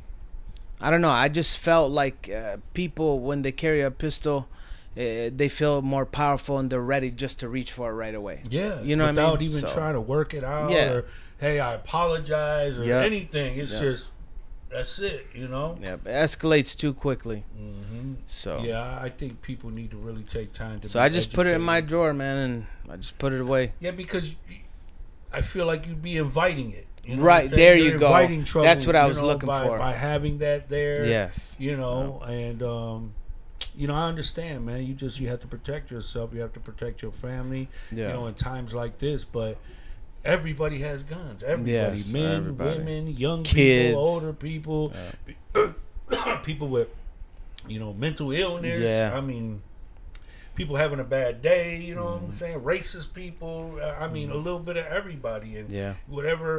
I don't know. I just felt like people, when they carry a pistol, they feel more powerful and they're ready just to reach for it right away. Yeah, you know without what I mean? even trying to work it out, Yeah. or hey, I apologize, or anything. It's just that's it, Yeah, it escalates too quickly. So yeah, I think people need to really take time to. So I just put it in my drawer, man, and I just put it away. Yeah, because I feel like you'd be inviting it. You know Right, there You're you go. inviting trouble, That's what I was looking for. By having that there. Yes. And I understand, man. You have to protect yourself. You have to protect your family. Yeah. In times like this, but everybody has guns. Everybody, Yes, men, everybody. women, young Kids. people, older people, people with, mental illness. Yeah. I mean, people having a bad day. You know what I'm saying? Racist people. I mean, a little bit of everybody. And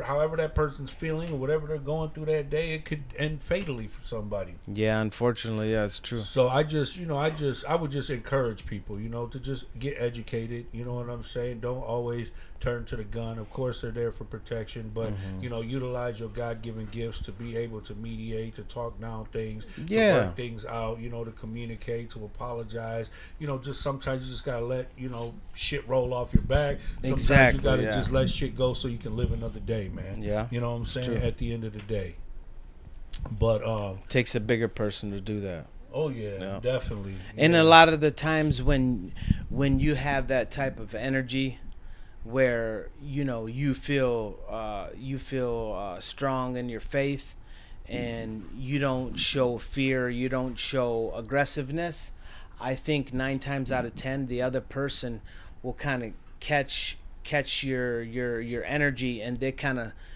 however that person's feeling or whatever they're going through that day, it could end fatally for somebody. Yeah, unfortunately, yeah, it's true. So I would just encourage people, to just get educated. You know what I'm saying? Don't always turn to the gun. Of course, they're there for protection, but utilize your God-given gifts to be able to mediate, to talk down things, to work things out. To communicate, to apologize. Just sometimes you just gotta let shit roll off your back. Sometimes you gotta just let shit go so you can live another day, man. Yeah, you know what I'm saying? At the end of the day, but takes a bigger person to do that. Oh yeah, definitely. And a lot of the times when you have that type of energy, where you feel strong in your faith, and you don't show fear, you don't show aggressiveness, I think 9 times out of 10 the other person will kind of catch your energy, and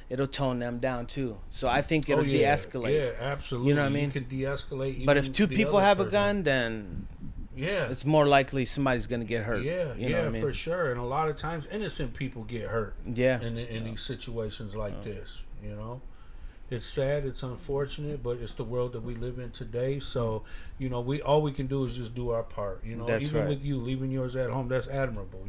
it'll tone them down too. So I think it'll de-escalate. Yeah, absolutely. You know what I mean? You can de-escalate. But if 2 people have a gun, then it's more likely somebody's gonna get hurt. Yeah, you know what I mean? For sure. And a lot of times innocent people get hurt. Yeah. In these situations like this, It's sad, it's unfortunate, but it's the world that we live in today. So, all we can do is just do our part. That's even right. with you leaving yours at home, that's admirable.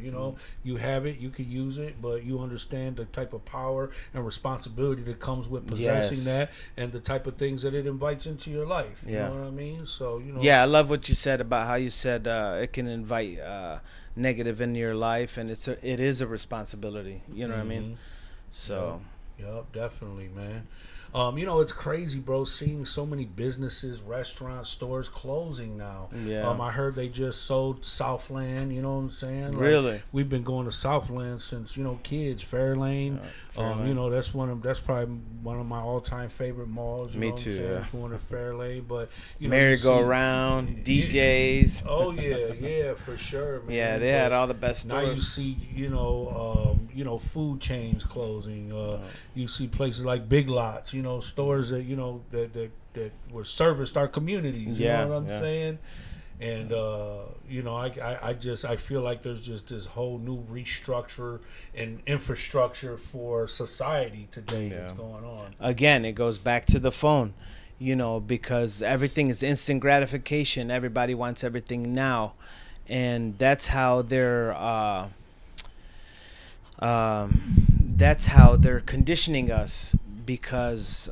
You have it, you can use it, but you understand the type of power and responsibility that comes with possessing that, and the type of things that it invites into your life. You know what I mean? So, Yeah, I love what you said about how you said it can invite negative into your life, and it is a responsibility. You know what I mean? So. Yep, definitely, man. It's crazy, bro, seeing so many businesses, restaurants, stores closing now. Yeah. I heard they just sold Southland, you know what I'm saying? Like, really? We've been going to Southland since, kids, Fairlane. Fairlane. That's probably one of my all-time favorite malls. Me too, yeah. Going to Fairlane, but, merry-go-round, DJs. Oh, yeah, for sure, man. Yeah, they had all the best stores. Now you see, food chains closing. You see places like Big Lots, stores that that were serviced our communities. You know what I'm saying? And I feel like there's just this whole new restructure and infrastructure for society today that's going on. Again, it goes back to the phone, because everything is instant gratification. Everybody wants everything now, and that's how they're conditioning us, because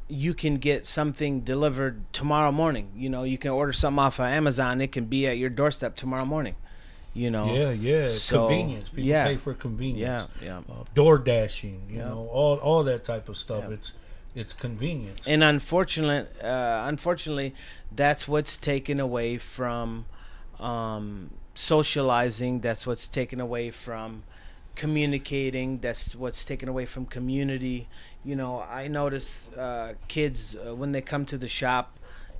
you can get something delivered tomorrow morning. You can order something off of Amazon. It can be at your doorstep tomorrow morning. Yeah. So, convenience. People pay for convenience. Yeah. Door dashing. All that type of stuff. It's convenience. And unfortunately, that's what's taken away from socializing. That's what's taken away from communicating. That's what's taken away from community. I notice kids when they come to the shop,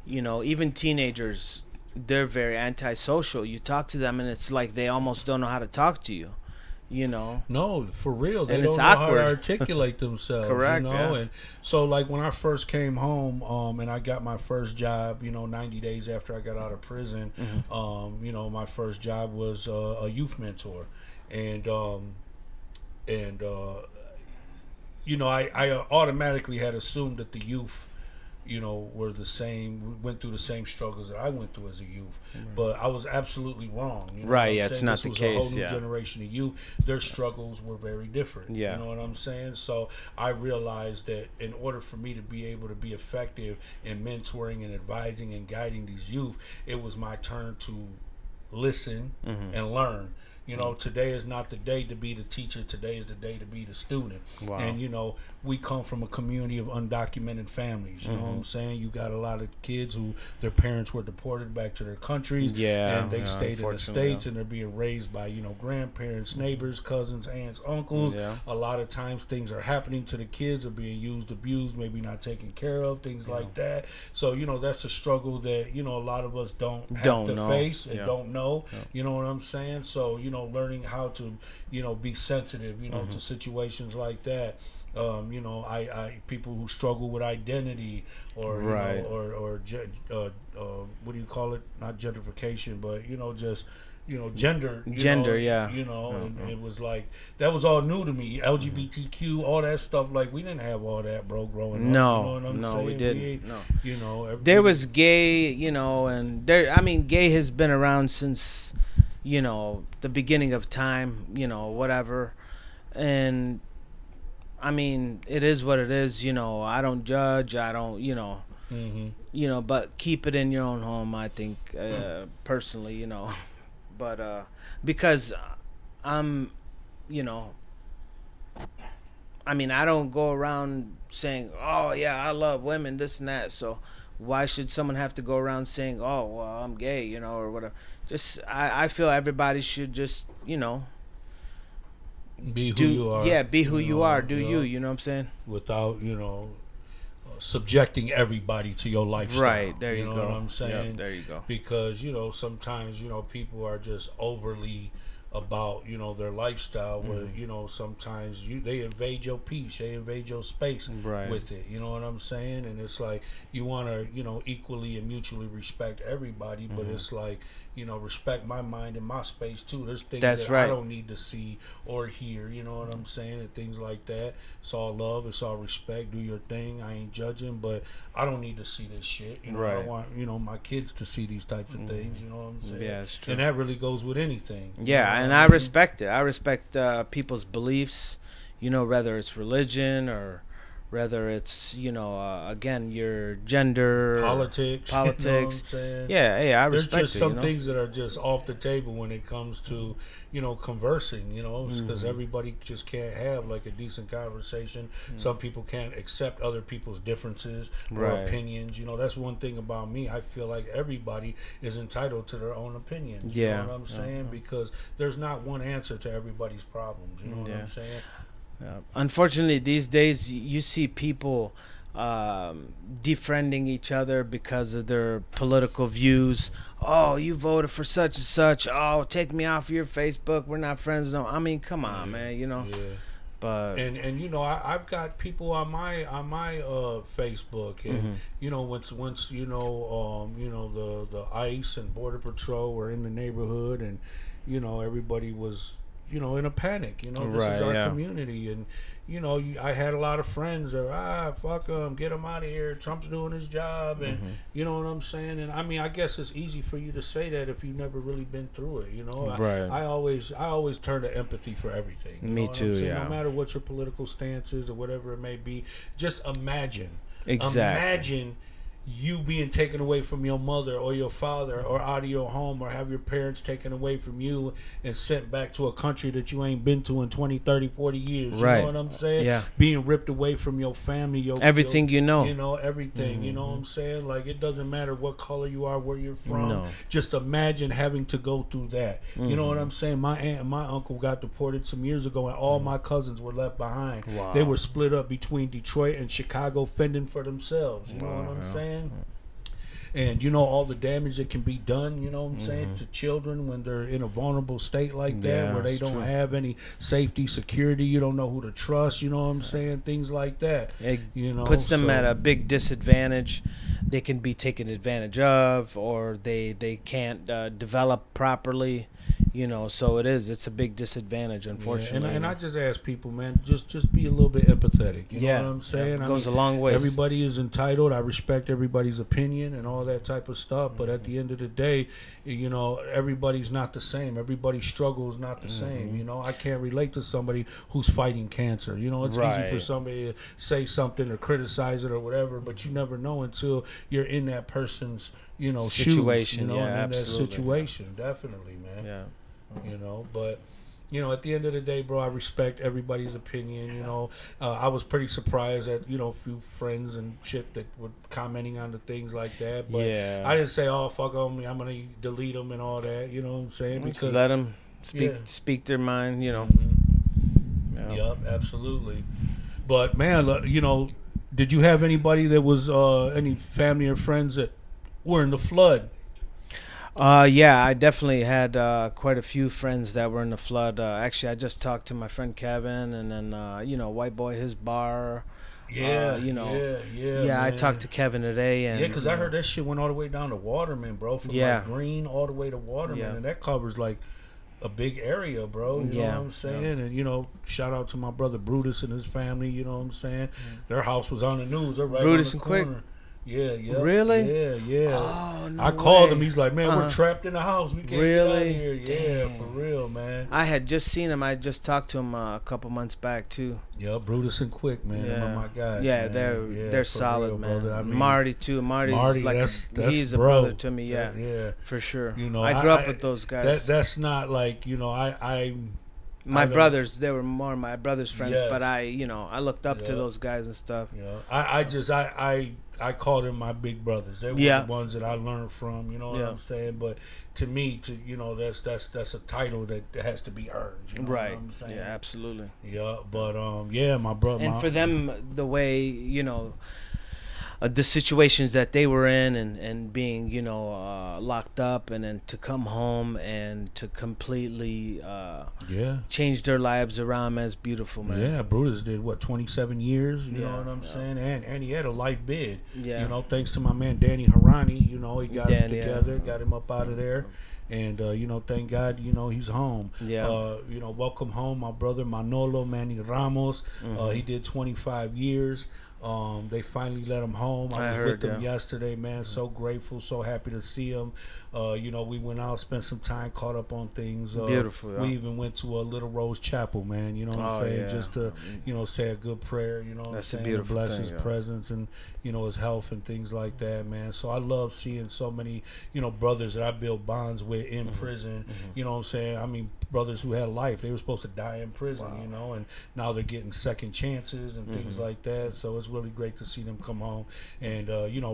even teenagers, they're very antisocial. You talk to them and it's like they almost don't know how to talk to you. you know. No, for real. They And don't it's know how awkward. to articulate themselves. Correct, You know? yeah. And so, like, when I first came home and I got my first job, 90 days after I got out of prison, my first job was a youth mentor. And I automatically had assumed that the youth, were the same, went through the same struggles that I went through as a youth. But I was absolutely wrong. You know Right, what I'm yeah, it's saying? not This the was case, a whole new yeah. generation of youth. Their struggles were very different. Yeah. You know what I'm saying? So I realized that in order for me to be able to be effective in mentoring and advising and guiding these youth, it was my turn to listen and learn. Today is not the day to be the teacher. Today is the day to be the student. Wow. And, we come from a community of undocumented families. You know what I'm saying? You got a lot of kids who their parents were deported back to their countries. Yeah, And they yeah, stayed in the unfortunately, States and they're being raised by, grandparents, neighbors, cousins, aunts, uncles. Yeah. A lot of times things are happening to the kids, are being used, abused, maybe not taken care of, things like that. So, that's a struggle that, a lot of us don't have to know. face and Yeah. don't know. You know what I'm saying? So, learning how to, be sensitive, to situations like that. I people who struggle with identity or Right. what do you call it? Not gentrification, but just gender. Gender, yeah. And it was like that was all new to me. LGBTQ, all that stuff. Like we didn't have all that, bro, growing up. No, You know what I'm no, saying? we didn't. No. Everything- There was gay, and gay has been around since, the beginning of time, whatever. And it is what it is, I don't judge, I don't, but keep it in your own home, I think, personally, but, because I'm, I don't go around saying, oh yeah, I love women, this and that, so why should someone have to go around saying, oh, well, I'm gay, or whatever. Just, I feel everybody should just, be who you are. Yeah, be who you are. Do you know, you know what I'm saying? Without, subjecting everybody to your lifestyle. Right, there you know go. What I'm saying? Yep, there you go. Because, sometimes, people are just overly about, their lifestyle where, sometimes they invade your peace, they invade your space with it. You know what I'm saying? And it's like you want to, equally and mutually respect everybody, but it's like, respect my mind and my space too. There's things I don't need to see or hear, you know what I'm saying? And things like that. It's all love, it's all respect. Do your thing. I ain't judging, but I don't need to see this shit. I don't want, my kids to see these types of things, you know what I'm saying? Yeah, it's true. And that really goes with anything. Yeah, and I respect it. I respect people's beliefs, whether it's religion or whether it's, again, your gender, politics. You know what I'm saying? Yeah, I There's respect it. just some things that are just off the table when it comes to, conversing, because everybody just can't have like a decent conversation. Some people can't accept other people's differences or opinions. That's one thing about me. I feel like everybody is entitled to their own opinions. You know what I'm saying? Because there's not one answer to everybody's problems. You know what I'm saying? Unfortunately, these days you see people defriending each other because of their political views. Oh, you voted for such and such. Oh, take me off your Facebook. We're not friends. No, come on, man. Yeah. But and I've got people on my Facebook, and once the ICE and Border Patrol were in the neighborhood, and everybody was in a panic. This is our community, and I had a lot of friends that fuck them, get them out of here. Trump's doing his job, and you know what I'm saying. And I guess it's easy for you to say that if you've never really been through it. I always turn to empathy for everything. Me too. Yeah. No matter what your political stance is or whatever it may be, just imagine. Exactly. Imagine you being taken away from your mother or your father or out of your home, or have your parents taken away from you and sent back to a country that you ain't been to in 20, 30, 40 years. You know what I'm saying? Yeah. Being ripped away from your family, everything everything. Mm-hmm. You know what I'm saying? Like, it doesn't matter what color you are, where you're from. No. Just imagine having to go through that. You know what I'm saying? My aunt and my uncle got deported some years ago, and all my cousins were left behind. Wow. They were split up between Detroit and Chicago, fending for themselves. You know what I'm saying? and all the damage that can be done, what I'm saying, to children when they're in a vulnerable state like that, where they don't have any safety, security, you don't know who to trust, what I'm saying, things like that. It puts them at a big disadvantage. They can be taken advantage of, or they can't develop properly, so it's a big disadvantage, unfortunately. And I just ask people, man, just be a little bit empathetic. You know what I'm saying? It goes a long way. Everybody is entitled. I respect everybody's opinion and all that type of stuff. But at the end of the day, everybody's not the same. Everybody's struggle is not the same. I can't relate to somebody who's fighting cancer. It's easy for somebody to say something or criticize it or whatever, but you never know until you're in that person's, situation. Shoes, and in that absolutely. situation, definitely, man. Yeah. But at the end of the day, bro, I respect everybody's opinion. I was pretty surprised at a few friends and shit that were commenting on the things like that. But I didn't say, "Oh, fuck them, I'm gonna delete them" and all that. You know what I'm saying? Because just let them speak their mind. Yep, absolutely. But man, did you have anybody that was any family or friends that were in the flood? Yeah, I definitely had quite a few friends that were in the flood. Actually, I just talked to my friend Kevin, and then White Boy, his bar. Yeah, I talked to Kevin today, and because I heard that shit went all the way down to Waterman, bro. From like Green all the way to Waterman, and that covers like a big area, bro. You know what I'm saying? And shout out to my brother Brutus and his family. You know what I'm saying? Their house was on the news. They're right Brutus on the and corner. Quick. Yeah. Really? Yeah. Oh, no I called way. him. He's like, man, we're trapped in the house. We can't get out of here. Yeah, for real, man. I had just seen him. I just talked to him a couple months back too. Yeah, Brutus and Quick, man. Them are my guys. Yeah, man. they're solid, real, man. brother. I mean, Marty too. Marty's like he's a brother to me. Yeah, for sure. I grew up with those guys. That's not like my brothers, they were more my brother's friends, but I looked up to those guys and stuff. I called them my big brothers. They were the ones that I learned from. You know what I'm saying? But to me, that's a title that has to be earned. You know what I'm saying? Yeah, absolutely. Yeah, but my brother. And for them, the way the situations that they were in, and being locked up, and then to come home and to completely change their lives around, man, is beautiful, man. Yeah, Brutus did 27 years, you know what I'm saying, and he had a life bid. Thanks to my man Danny Harani, he got him together, got him up out of there. And thank God, he's home. Welcome home, my brother Manolo Manny Ramos. He did 25 years. They finally let him home. I was with them yesterday, man. So grateful, so happy to see him. We went out, spent some time, caught up on things. Beautiful. We even went to a Little Rose Chapel, man. You know what I'm saying? Just to, say a good prayer. You know what I'm saying? Beautiful bless thing, his presence and his health and things like that, man. So I love seeing so many brothers that I built bonds with in prison. You know what I'm saying? I mean, brothers who had life. They were supposed to die in prison, and now they're getting second chances and things like that. So it's really great to see them come home and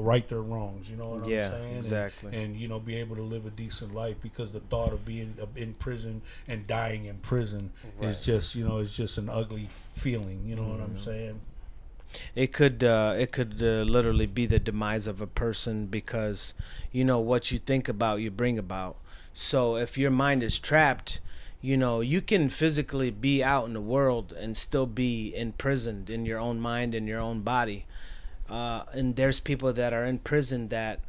right their wrongs. You know what I'm saying? Exactly. And be able to live a decent life, because the thought of being in prison and dying in prison is just it's just an ugly feeling. You know what I'm saying? It could literally be the demise of a person, because what you think about, you bring about. So if your mind is trapped, you can physically be out in the world and still be imprisoned in your own mind and your own body. And there's people that are in prison that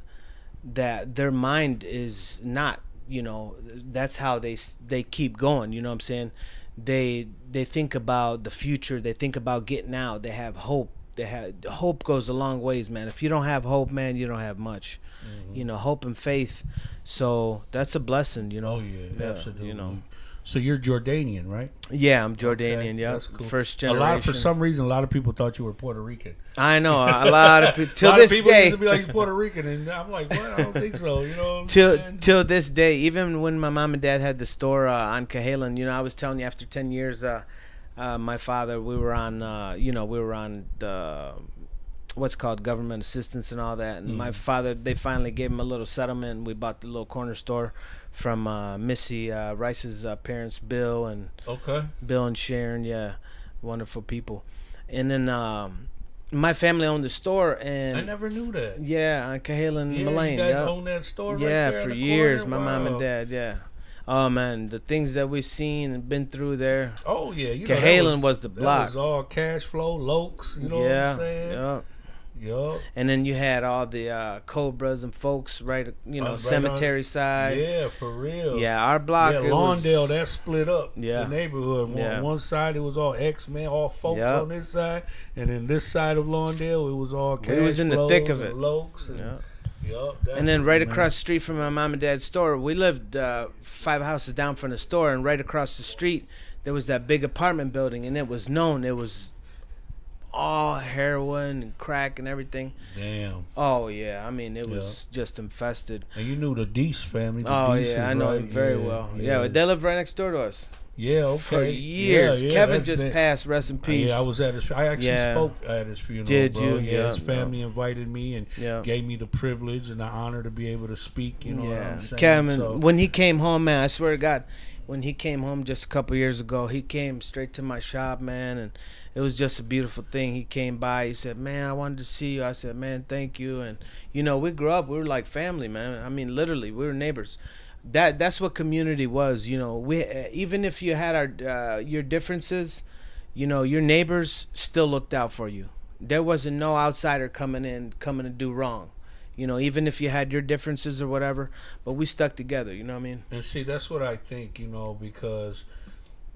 their mind is not, that's how they keep going. You know what I'm saying? They think about the future. They think about getting out. They have hope. Hope goes a long ways, man. If you don't have hope, man, you don't have much. Hope and faith. So that's a blessing, Oh yeah, absolutely. So you're Jordanian, right? Yeah, I'm Jordanian. Okay, Yeah, that's cool. First generation. For some reason, a lot of people thought you were Puerto Rican. I know a lot of people. Till this people day, used to be like, he's Puerto Rican, and I'm like, what? I don't think so. You know. What I'm saying? Till this day, even when my mom and dad had the store on Cahalan, I was telling you, after 10 years, my father, we were on the what's called government assistance and all that. And my father, they finally gave him a little settlement, and we bought the little corner store from Missy Rice's parents, Bill and Sharon. Yeah, wonderful people. And then my family owned the store, I and never knew that. yeah, on Cahalan and Yeah, Mullane. you guys Yep. own that store right Yeah, there for in the years, corner? my mom and Wow. dad. Yeah. Oh man, the things that we've seen and been through there. Oh yeah, you know, Cahalan was the that block. was all cash flow, Lokes, you know what Yeah. I'm saying? Yep. Yup. And then you had all the Cobras and folks, right? You know, Right cemetery side. Yeah, for real. Yeah, our block. Yeah, it Lawndale, was, that split up Yeah. the neighborhood. Yeah. One side it was all X-Men, all folks Yep. on this side, and then this side of Lawndale it was all cash We was in the thick of flows it. and Lokes and, Yeah. yup, And then right definitely, man. across the street from my mom and dad's store, we lived 5 houses down from the store, and right across the street there was that big apartment building, and it was known it was all heroin and crack and everything. Damn. Oh yeah, I mean it was just infested. And you knew the Deese family. The Oh Deeses, yeah, I know right? them very well. Yeah, they lived right next door to us Yeah, okay. for years. Yeah, Kevin that's just the- passed. Rest in peace. Yeah, I was at his. I actually Yeah. spoke at his funeral. Did bro. you? Yeah, his Yeah, family invited me and Yeah. gave me the privilege and the honor to be able to speak. You know what I'm saying? Kevin, So, when he came home, man, I swear to God, when he came home just a couple years ago, he came straight to my shop, man, and it was just a beautiful thing. He came by, he said, "Man, I wanted to see you." I said, "Man, thank you." And you know, we grew up, we were like family, man. I mean, literally, we were neighbors. That's what community was. You know, we even if you had our your differences, you know, your neighbors still looked out for you. There wasn't no outsider coming to do wrong. You know, even if you had your differences or whatever, but we stuck together. You know what I mean? and see, that's what I think. You know, because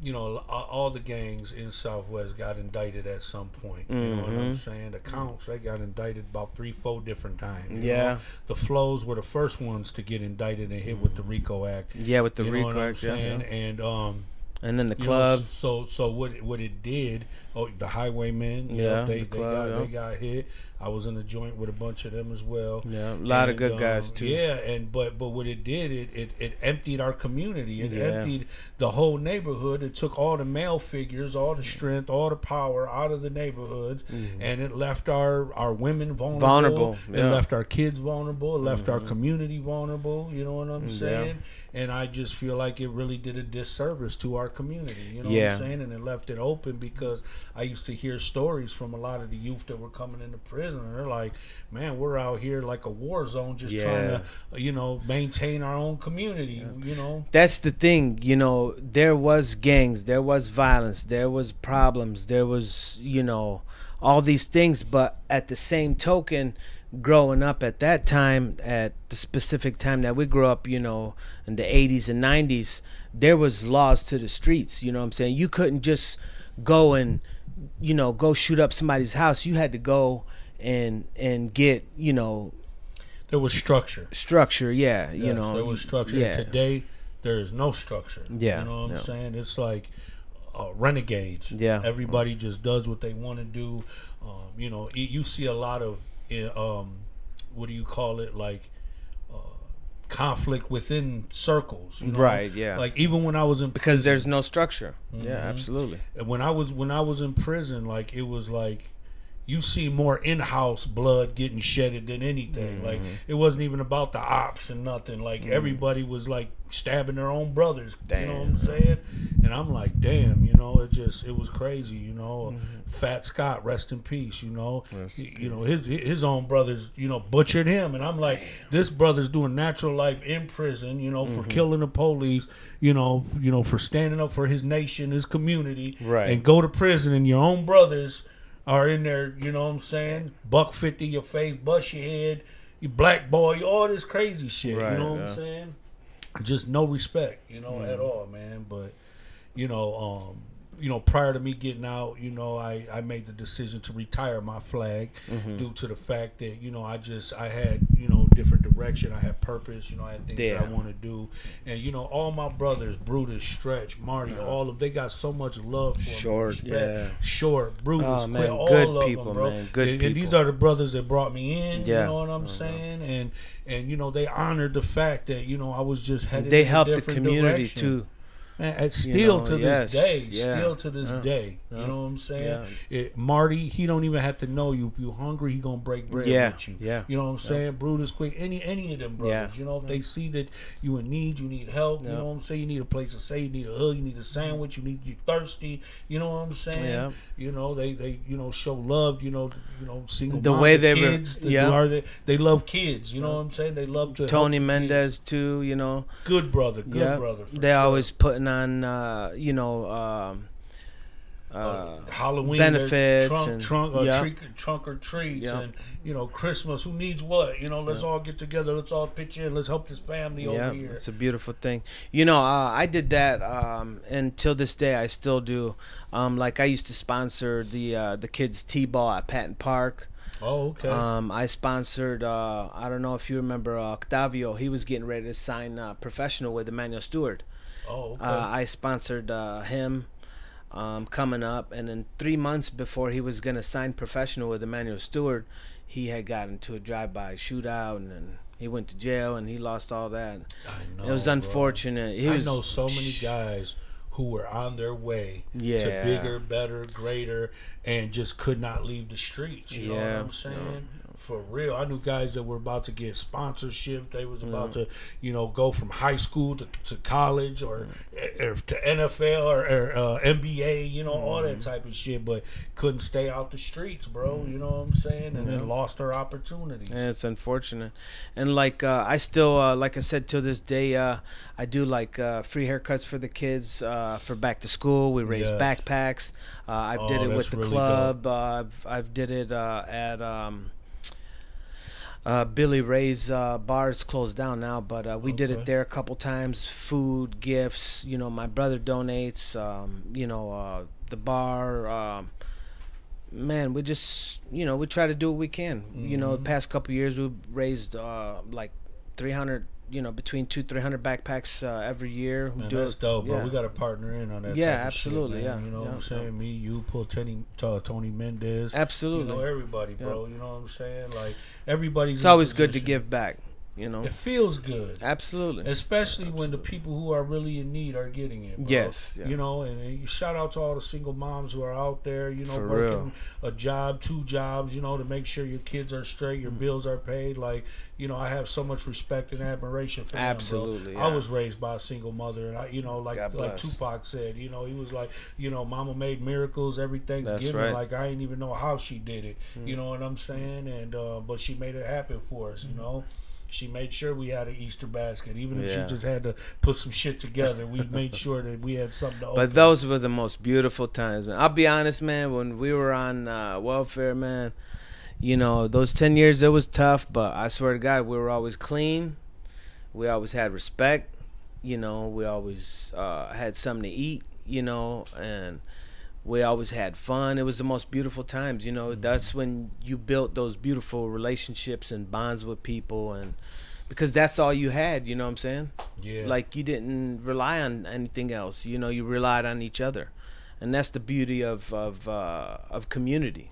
you know all the gangs in Southwest got indicted at some point. You know what I'm saying? The Counts, they got indicted about 3-4 different times. you Yeah. know? The Flows were the first ones to get indicted and hit with the RICO Act. Yeah, with the You know what I'm RICO, yeah, saying? yeah. And And then the you know, club. so what it did? Oh, the Highwaymen. You Yeah, know, they the club, they got hit. I was in a joint with a bunch of them as well. Yeah, a lot of And, good guys too. Yeah, and but what it did, it emptied our community. It Yeah. emptied the whole neighborhood. It took all the male figures, all the strength, all the power out of the neighborhoods, and it left our women vulnerable. It yeah. left our kids vulnerable. It left our community vulnerable. You know what I'm saying? And I just feel like it really did a disservice to our community. You know what Yeah. I'm saying? And it left it open because I used to hear stories from a lot of the youth that were coming into prison, and they're like, "Man, we're out here like a war zone, just trying to, you know, maintain our own community." You know? That's the thing, you know, there was gangs, there was violence, there was problems, there was, you know, all these things, but at the same token, growing up at that time, at the specific time that we grew up, you know, in the 80s and 90s, there was laws to the streets, you know what I'm saying? You couldn't just go and, you know, go shoot up somebody's house. You had to go and get, you know, There was structure. structure, you Yes, know. there was structure. Yeah. Today, there is no structure. Yeah, You know what I'm yeah. saying? It's like renegades. Yeah. Everybody just does what they want to do. You know, you see a lot of, what do you call it? Like, conflict within circles. You know? Right, yeah. Like, even when I was in Because there's no structure. Mm-hmm. Yeah, absolutely. when I was in prison, like it was like you see more in-house blood getting shedded than anything. Like it wasn't even about the ops and nothing. Like everybody was like stabbing their own brothers. You know what I'm saying? And I'm like, damn, you know, it was crazy. You know, Fat Scott, rest in peace. You know, you know his own brothers, you know, butchered him, and I'm like, this brother's doing natural life in prison. You know, for killing the police. You know, for standing up for his nation, his community, Right. and go to prison, and your own brothers are in there, you know what I'm saying? $150 your face, bust your head, you black boy, all this crazy shit. Right, you know what yeah. I'm saying? Just no respect, you know, at all, man. But you know, prior to me getting out, you know, I made the decision to retire my flag due to the fact that, you know, I had, you know, different direction. I had purpose, you know, I had things that I want to do. And, you know, all my brothers, Brutus, Stretch, Marty, all of them, they got so much love for me. Respect. Short, Brutus, Oh, man, Quinn, all good of people, them, bro. man, good and people. these are the brothers that brought me in, Yeah. you know what I'm saying? And you know, they honored the fact that, you know, I was just headed They in a helped the different community direction. too. Man, it's still to yes, this day. yeah, Still to this day. You know what I'm saying? Marty, he don't even have to know you. If you're hungry, he gonna break bread with you. Yeah. You know what I'm saying? Brutus Quick, any of them brothers. You know, if they see that you in need, you need help. You know what I'm saying? You need a place to stay. You need a hood. You need a sandwich. You thirsty. You know what I'm saying? Yeah. You know they show love. You know single The way they kids. They love kids. You know what I'm saying? They love to Tony help Mendez too. You know, good brother. For they sure. always putting on Halloween benefits trunk or treats and Christmas. Who needs what? Let's all get together. Let's all pitch in. Let's help this family over here. It's a beautiful thing. I did that, and till this day I still do. Like I used to sponsor the kids' T-ball at Patton Park. Oh, okay. I sponsored. I don't know if you remember Octavio. He was getting ready to sign professional with Emmanuel Stewart. Oh, okay. I sponsored him coming up, and then 3 months before he was going to sign professional with Emmanuel Stewart, he had got into a drive-by shootout, and then he went to jail, and he lost all that. I know, it was unfortunate. I know so many guys who were on their way to bigger, better, greater, and just could not leave the streets. You know what I'm saying? For real. I knew guys that were about to get sponsorship. They was about to, go from high school to college or to NFL or NBA, all that type of shit, but couldn't stay out the streets, bro. You know what I'm saying? And then lost their opportunities. And it's unfortunate. And like I still, like I said, till this day, I do like free haircuts for the kids for back to school. We raise backpacks. I've did it with the really club. I've did it at Billy Ray's bar's closed down now, but we did it there a couple times. Food, gifts. My brother donates. The bar. Man, we just we try to do what we can. The past couple years we've raised like 300. Between 200-300 backpacks every year. Man, that's dope, bro. We got to partner in on that. Yeah, type absolutely. Of shit, man. You know what I'm saying? Me, you, pull Tony Mendez. Absolutely. Everybody, bro. You know what I'm saying? Like everybody's. It's always good to give back. It feels good. Absolutely. Especially when the people who are really in need are getting it, bro. Yes. Yeah. And shout out to all the single moms who are out there, For working real. a job, 2 jobs, to make sure your kids are straight, your bills are paid. Like, I have so much respect and admiration for them, Absolutely. bro. Yeah. I was raised by a single mother, and like Tupac said, he was like, mama made miracles every Thanksgiving. That's right. Like I ain't even know how she did it. You know what I'm saying? And but she made it happen for us. She made sure we had an Easter basket. Even if she just had to put some shit together, we made sure that we had something to open. But those were the most beautiful times, man. I'll be honest, man. When we were on welfare, man, those 10 years, it was tough. But I swear to God, we were always clean. We always had respect. We always had something to eat, and we always had fun. It was the most beautiful times, That's when you built those beautiful relationships and bonds with people, and because that's all you had, you know what I'm saying? Yeah. Like you didn't rely on anything else, you relied on each other, and that's the beauty of community,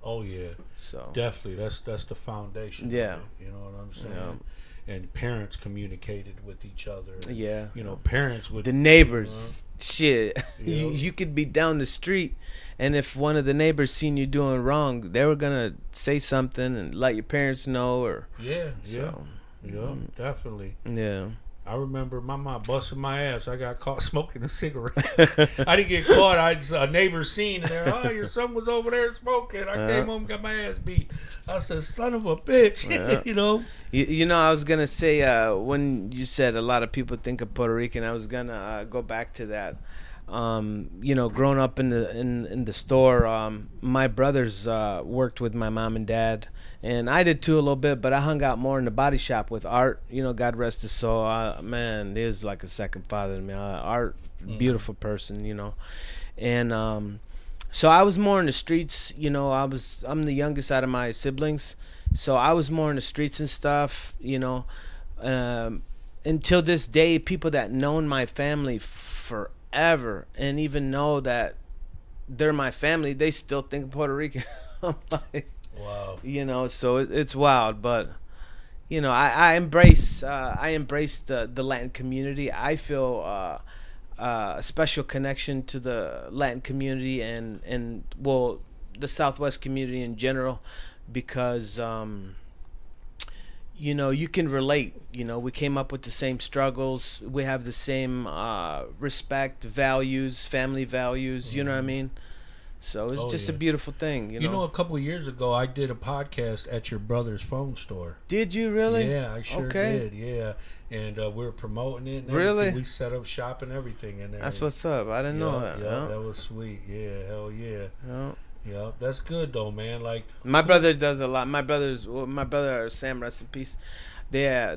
Oh yeah. So definitely, that's the foundation. Yeah. Of it, you know what I'm saying? Yeah. And parents communicated with each other. And, Yeah. Parents would the neighbors. Shit, you could be down the street, and if one of the neighbors seen you doing wrong, they were gonna say something and let your parents know, or definitely. Yeah. I remember my mom busting my ass. I got caught smoking a cigarette. I didn't get caught. A neighbor seen it. Oh, your son was over there smoking. I came home and got my ass beat. I said, son of a bitch. I was going to say, when you said a lot of people think of Puerto Rican, I was going to go back to that. Growing up in the store, my brothers worked with my mom and dad, and I did too a little bit, but I hung out more in the body shop with Art. God rest his soul. Man, he was like a second father to me. Art, beautiful person, and so I was more in the streets. I'm the youngest out of my siblings, so I was more in the streets and stuff. Until this day, people that known my family forever and even know that they're my family, they still think Puerto Rican. I'm like, wow. So it's wild, but I embrace the Latin community. I feel a special connection to the Latin community and well, the Southwest community in general, because you know, you can relate. You know, we came up with the same struggles. We have the same respect, values, family values. You know what I mean? So it's just a beautiful thing. You know, a couple of years ago, I did a podcast at your brother's phone store. Did you really? Yeah, I sure did. Yeah, and we were promoting it. And really? We set up shop and everything in there. That's what's up. I didn't know that. Yeah, that was sweet. Yeah, hell yeah. Yeah. Yeah, that's good though, man. Like my brother does a lot. My brother Sam, rest in peace. They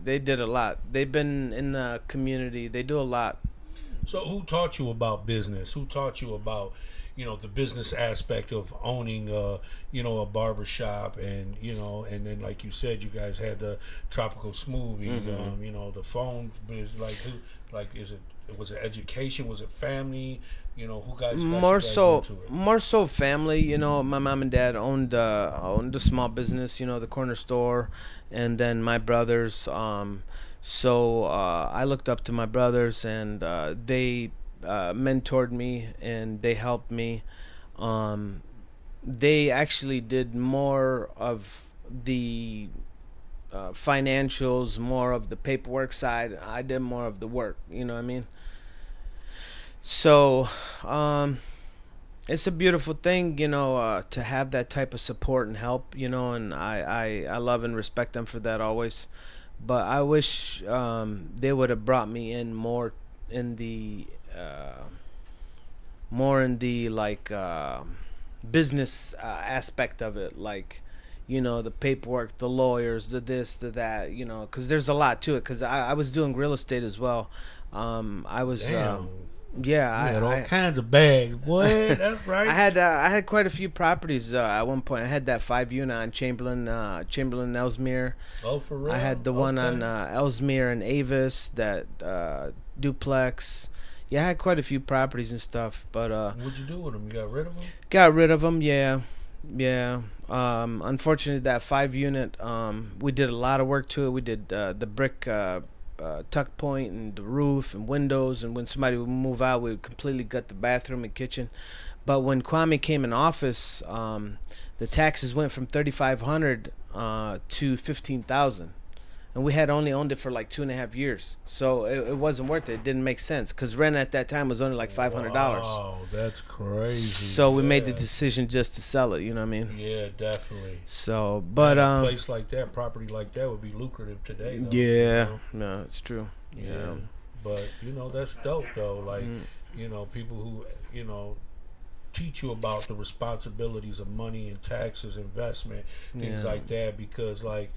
did a lot. They've been in the community. They do a lot. So who taught you about business? Who taught you about, you know, the business aspect of owning you know, a barber shop, and you know, and then like you said, you guys had the tropical smoothie, you know, the phone business. Like who, like, was it education? Was it family? You know, who guys got more you guys so into it? More so family. You know, my mom and dad owned a small business, you know, the corner store, and then my brothers. So I looked up to my brothers, and they mentored me and they helped me. They actually did more of the financials, more of the paperwork side. I did more of the work. You know what I mean? So it's a beautiful thing, you know, to have that type of support and help, you know, and I love and respect them for that always. But I wish they would have brought me in more in the like business aspect of it, like, you know, the paperwork, the lawyers, the this, the that, you know, because there's a lot to it. Because I was doing real estate as well. I was yeah, I had all kinds of bags. What? That's right. I had quite a few properties at one point. I had that 5-unit on Chamberlain, Ellesmere. Oh, for real? I had the one on Ellesmere and Avis, that duplex. Yeah, I had quite a few properties and stuff. But what'd you do with them? You got rid of them? Got rid of them. Yeah. Unfortunately, that 5-unit, we did a lot of work to it. We did the brick tuck point and the roof and windows, and when somebody would move out, we would completely gut the bathroom and kitchen. But when Kwame came in office, the taxes went from $3,500 to $15,000, and we had only owned it for like 2.5 years, so it wasn't worth it. It didn't make sense because rent at that time was only like $500. Oh, that's crazy. So we made the decision just to sell it. You know what I mean? Yeah, definitely. So, but a place like that, property like that, would be lucrative today, though, yeah, you know? no, it's true. Yeah, but you know, that's dope though. Like, you know, people who, you know, teach you about the responsibilities of money and taxes, investment, things like that, because like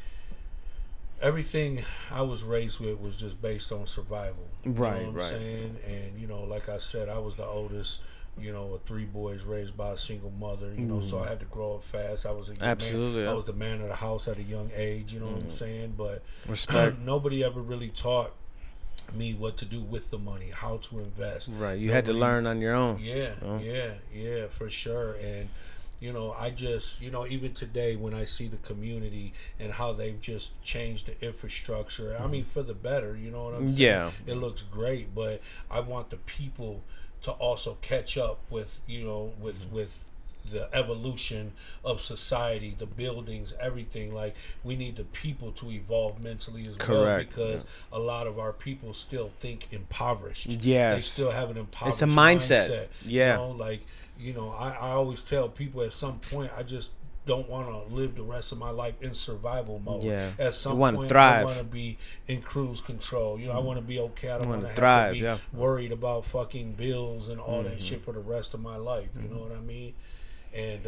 everything I was raised with was just based on survival. Right, you know what I'm saying? And you know, like I said, I was the oldest, you know, of 3 boys raised by a single mother, you know, so I had to grow up fast. I was a young man. I was the man of the house at a young age, you know what I'm saying? But respect. Nobody ever really taught me what to do with the money, how to invest. Right, you had to learn on your own. Yeah, for sure. And you know, I just, you know, even today when I see the community and how they've just changed the infrastructure, I mean, for the better, you know what I'm saying? Yeah. It looks great, but I want the people to also catch up with, you know, with the evolution of society, the buildings, everything. Like, we need the people to evolve mentally as well, because a lot of our people still think impoverished. Yes. They still have an impoverished it's a mindset. Yeah. You know, like, you know, I always tell people at some point, I just don't want to live the rest of my life in survival mode. Yeah. At some point, thrive. I want to be in cruise control. You know, I want to be okay. I don't want to thrive, have to be worried about fucking bills and all that shit for the rest of my life. You know what I mean? And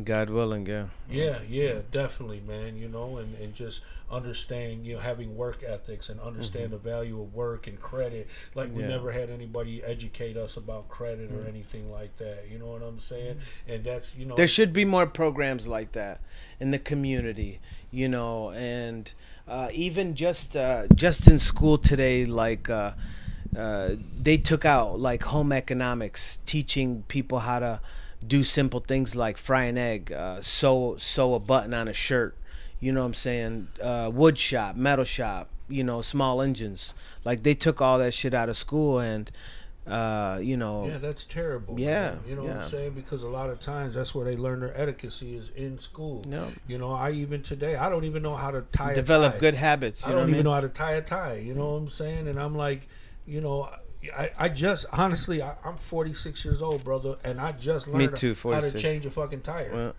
God willing, yeah, definitely, man. You know, and just understand, you know, having work ethics and understand the value of work and credit. Like, we never had anybody educate us about credit or anything like that. You know what I'm saying? And that's, you know, there should be more programs like that in the community. You know, and even just in school today, like they took out like home economics, teaching people how to do simple things like fry an egg, sew a button on a shirt, you know what I'm saying, wood shop, metal shop, small engines. Like they took all that shit out of school, and Yeah, that's terrible. Yeah, Man. You know what yeah. I'm saying? Because a lot of times that's where they learn their etiquette is in school. No. I even today, I don't even know how to tie a Develop tie. good habits. I don't even know how to tie a tie. You know what I'm saying? And I'm like, I just honestly, I'm 46 years old, brother, and I just learned Me too, how to 46. change a fucking tire.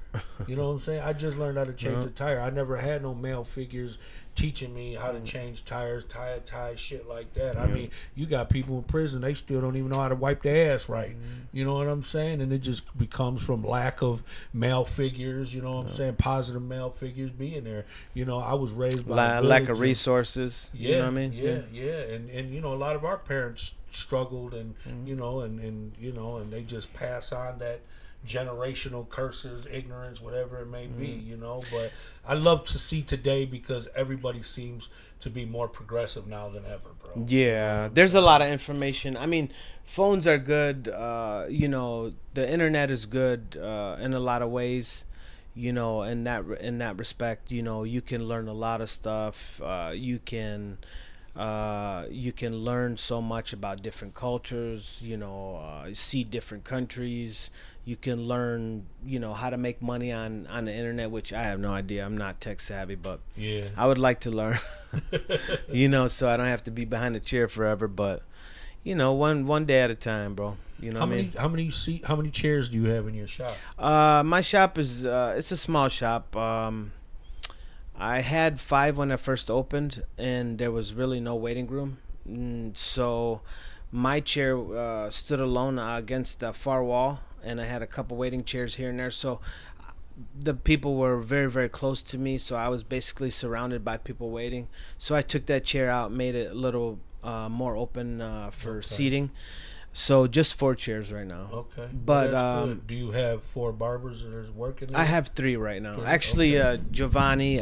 You know what I'm saying? I just learned how to change a tire. I never had no male figures teaching me how to change tires, tie a tie, shit like that. I mean, you got people in prison, they still don't even know how to wipe their ass right. You know what I'm saying? And it just becomes from lack of male figures, you know what I'm saying? Positive male figures being there. I was raised by lack of resources. Yeah, You know what I mean? yeah. And a lot of our parents struggled and and they just pass on that generational curses, ignorance, whatever it may be, but I love to see today because everybody seems to be more progressive now than ever, bro. Yeah, there's a lot of information. I mean, phones are good. The internet is good in a lot of ways. In that respect, you can learn a lot of stuff. You can learn so much about different cultures. See different countries. You can learn, how to make money on the internet, which I have no idea. I'm not tech savvy, but Yeah, I would like to learn. So I don't have to be behind the chair forever. But one day at a time, bro. how many chairs do you have in your shop? My shop is it's a small shop. I had 5 when I first opened, and there was really no waiting room. So my chair stood alone against the far wall, and I had a couple waiting chairs here and there. So the people were very, very close to me, so I was basically surrounded by people waiting. So I took that chair out, made it a little more open for seating. So just 4 chairs right now. Okay. But that's good. Do you have 4 barbers that are working there? I have 3 right now. 3? Actually, Okay. Giovanni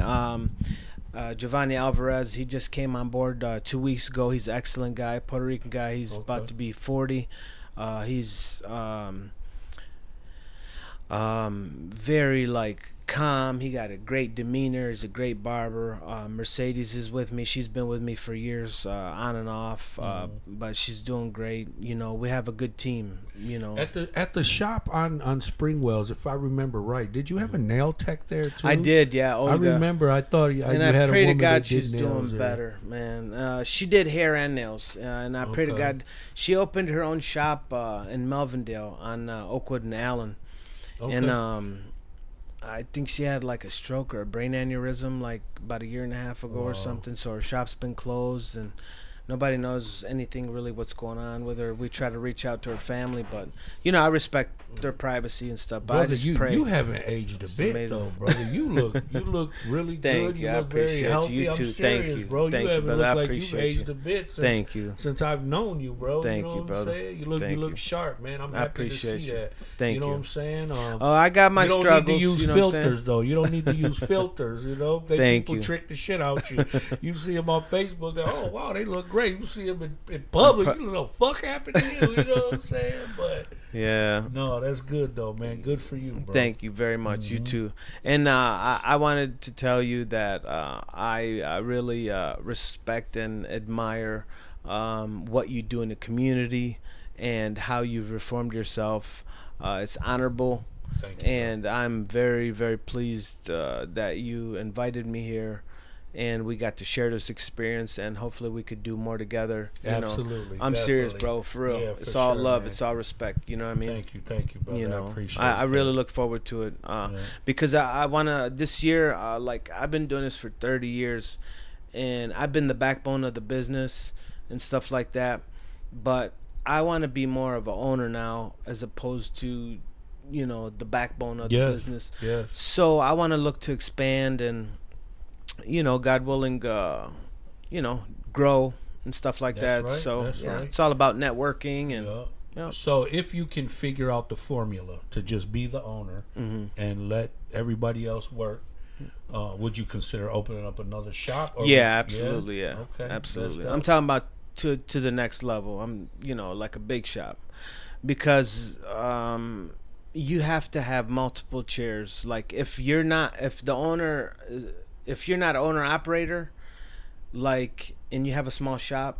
Alvarez, he just came on board 2 weeks ago. He's an excellent guy, Puerto Rican guy. He's about to be 40. He's very calm. He got a great demeanor. He's a great barber. Mercedes is with me. She's been with me for years, on and off, but she's doing great. We have a good team. At the shop on Springwells, if I remember right, did you have a nail tech there too? I did, yeah. I remember. I thought you And had I a pray to woman God that she's did nails doing there. better, man. She did hair and nails, and I pray to Okay. God. She opened her own shop in Melvindale on Oakwood and Allen, Okay. and I think she had a stroke or a brain aneurysm about a year and a half ago or something. So her shop's been closed, and nobody knows anything really what's going on with her. We try to reach out to her family, but I respect their privacy and stuff. But Brother, I just you, pray. you haven't aged a bit amazing. though, brother. You look really Thank good. you. You I look very appreciate healthy. you I'm too. serious, Thank you. bro. Thank you you, haven't brother. I looked like you've appreciate aged you. a bit since, Thank you. since I've known you, bro. Thank you know you, what brother. I'm saying? You Thank look you. sharp, man. I'm I happy to appreciate see you. that. Thank you know you. what I'm saying? Oh, I got my you don't struggles. need to use you know what I'm filters saying? though. You don't need to use filters. Thank people you. trick the shit out you. You see them on Facebook. Oh wow, they look great. You see them in public. You don't know what the fuck happened to you. You know what I'm saying? But Yeah. no, that's good though, man. Good for you, bro. Thank you very much. You too. And I wanted to tell you that I really respect and admire what you do in the community and how you've reformed yourself. It's honorable. Thank you, And I'm very, very pleased that you invited me here, and we got to share this experience, and hopefully we could do more together. Absolutely. I'm serious, definitely. bro, for real. Yeah, It's for all sure, love. man. It's all respect. You know what I mean? Thank you, brother. I appreciate I it. really look forward to it because I want to, this year, I've been doing this for 30 years, and I've been the backbone of the business and stuff like that, but I want to be more of an owner now as opposed to the backbone of the business. Yes. So I want to look to expand and God willing grow and stuff like That's that. right, So that's right. it's all about networking and Yeah. So if you can figure out the formula to just be the owner and let everybody else work, would you consider opening up another shop? Or absolutely. Yeah. Okay. Absolutely. That's I'm dope. talking about to the next level. I'm like a big shop because you have to have multiple chairs. Like if you're not an owner operator, like and you have a small shop,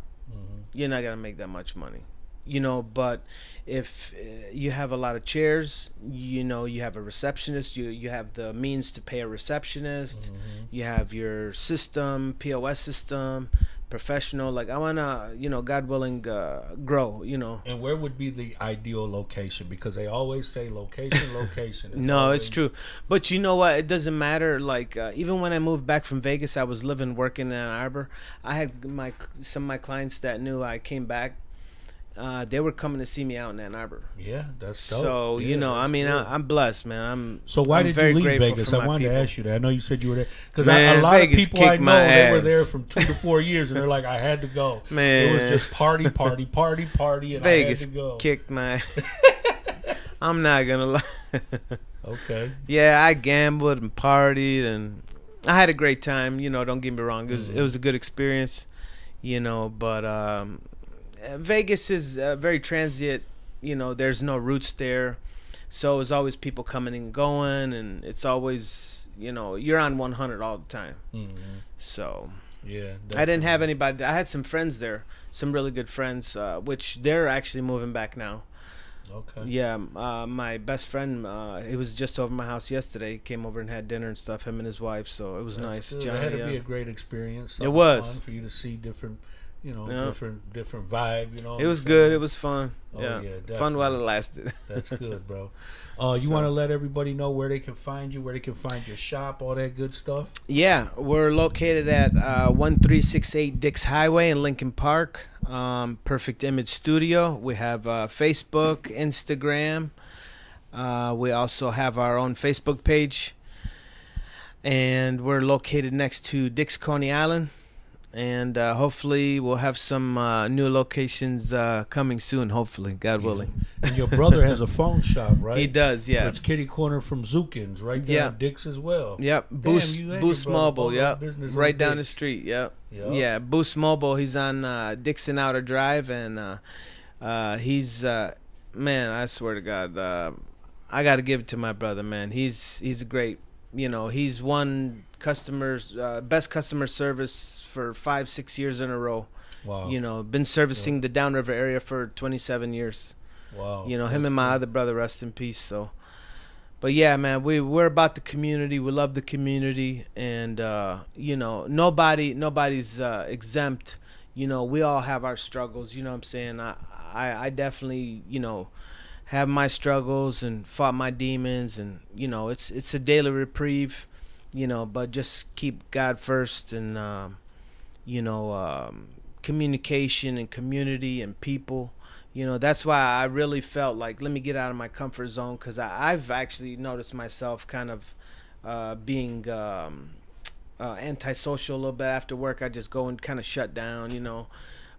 you're not gonna make that much money, you know. But if you have a lot of chairs, you know, you have a receptionist, you have the means to pay a receptionist, you have your system, POS system, professional. Like I wanna, you know, God willing, grow, you know. And where would be the ideal location? Because they always say location, location. No, it's true. But you know what? It doesn't matter. Like even when I moved back from Vegas, I was working in Ann Arbor. I had some of my clients that knew I came back. They were coming to see me out in Ann Arbor. Yeah, that's dope. So yeah, you know, I mean, I'm blessed, man. So why I'm did very you leave grateful Vegas? for I my wanted people. to ask you that. I know you said you were there because Man, a lot Vegas of people I kicked know my they were ass. there from 2 to 4 years, and they're like, I had to go. Man, it was just party, party, party, party, and Vegas I had to go. kicked my. I'm not gonna lie. Okay. Yeah, I gambled and partied, and I had a great time. You know, don't get me wrong. It was a good experience. You know, but Vegas is very transient. You know, there's no roots there, so it's always people coming and going, and it's always, you know, you're on 100 all the time. So Yeah. I didn't have anybody. I had some friends there, some really good friends, which they're actually moving back now. Okay. Yeah, my best friend, he was just over my house yesterday. He came over and had dinner and stuff, him and his wife, so it was That's nice. good. Johnny, It had to be a great experience. It was. Fun for you to see different, you know, Yeah. different vibe. You know. It was good. It was fun. Oh, Yeah, yeah, fun while it definitely. lasted. That's good, bro. You want to let everybody know where they can find you, where they can find your shop, all that good stuff? Yeah, we're located at 1368 Dix Highway in Lincoln Park. Perfect Image Studio. We have Facebook, Instagram. We also have our own Facebook page. And we're located next to Dix Coney Island. And hopefully we'll have some new locations coming soon, hopefully, God willing. And your brother has a phone shop, right? He does, yeah. It's kitty corner from Zukins, right there in Dix as well. Yep, Damn, Boost you and Boost your brother Mobile, both yep. got business Right on down the Dix. street, yep. Yep. Yeah, Boost Mobile, he's on Dixon Outer Drive, and he's, man, I swear to God, I got to give it to my brother, man. He's a great, you know, he's won customers, best customer service for 5-6 years in a row. Wow. You know, been servicing the Downriver area for 27 years. Wow. You know, him and my other brother, rest in peace. So, but yeah, man, we're about the community. We love the community, and you know, nobody's exempt. You know, we all have our struggles. You know what I'm saying? I definitely, you know, have my struggles and fought my demons, and you know, it's a daily reprieve. You know, but just keep God first, and you know, communication and community and people. You know, that's why I really felt like, let me get out of my comfort zone, because I've actually noticed myself kind of being antisocial a little bit after work. I just go and kind of shut down, you know.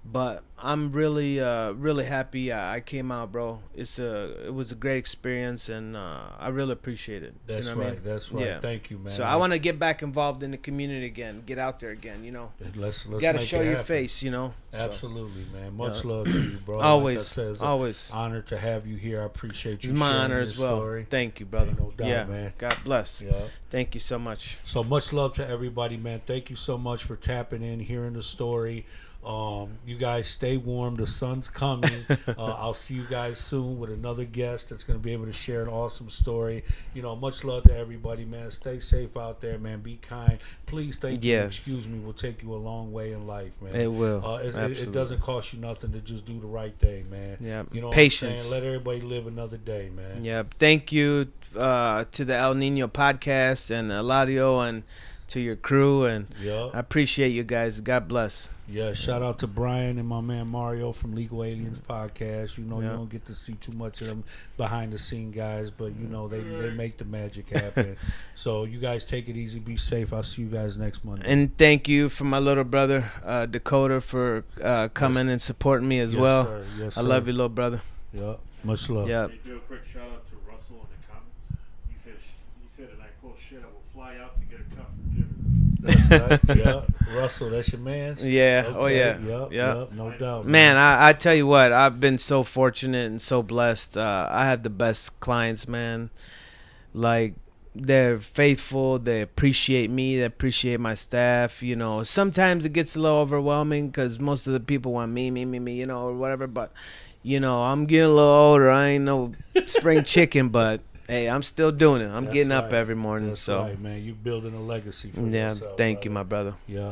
But I'm really happy I came out, bro. It was a great experience, and I really appreciate it. That's you know what I right. mean? That's right. Yeah. Thank you, man. So I want to get back involved in the community again, get out there again, you know. Let's You got to make show it your happen. face, you know. So, Absolutely, man. Much Yeah. love to you, bro. Always, like I said, it's an always. honor to have you here. I appreciate you. It's my sharing honor your as well. Story. Thank you, brother. Ain't no doubt, yeah, man. God bless. Yeah. Thank you so much. So much love to everybody, man. Thank you so much for tapping in, hearing the story. You guys stay warm. The sun's coming. I'll see you guys soon with another guest that's going to be able to share an awesome story. You know, much love to everybody, man. Stay safe out there, man. Be kind. Please, thank you. Yes. Excuse me. Will take you a long way in life, man. It will. It Absolutely. doesn't cost you nothing to just do the right thing, man. Yeah. You know what Patience. I'm saying? Let everybody live another day, man. Yeah. Thank you to the El Nino podcast and Eladio and to your crew, and Yeah. I appreciate you guys. God bless. Yeah, shout out to Brian and my man Mario from Legal Aliens podcast. You know, you Yeah. don't get to see too much of them behind the scene guys, but you know they make the magic happen. So you guys take it easy, be safe. I'll see you guys next Monday. And thank you for my little brother Dakota for coming and supporting me as Yes, well. sir. Yes, I sir. love you, little brother. Yeah, much love. Yeah. They do a quick shout out to Russell in the comments. He said, and I quote, "Shit, I will fly out to get a cup from Jimmy." That's right. Yeah, Russell, that's your man. Yeah. Okay. Oh yeah. Yep, Yeah. yep, no doubt. Man, I tell you what, I've been so fortunate and so blessed. I have the best clients, man. Like, they're faithful. They appreciate me. They appreciate my staff. You know, sometimes it gets a little overwhelming because most of the people want me, you know, or whatever. But, you know, I'm getting a little older. I ain't no spring chicken, but hey, I'm still doing it. I'm getting up every morning. That's so, right, man. You building a legacy for yeah, yourself. thank you, brother. my brother. Yeah.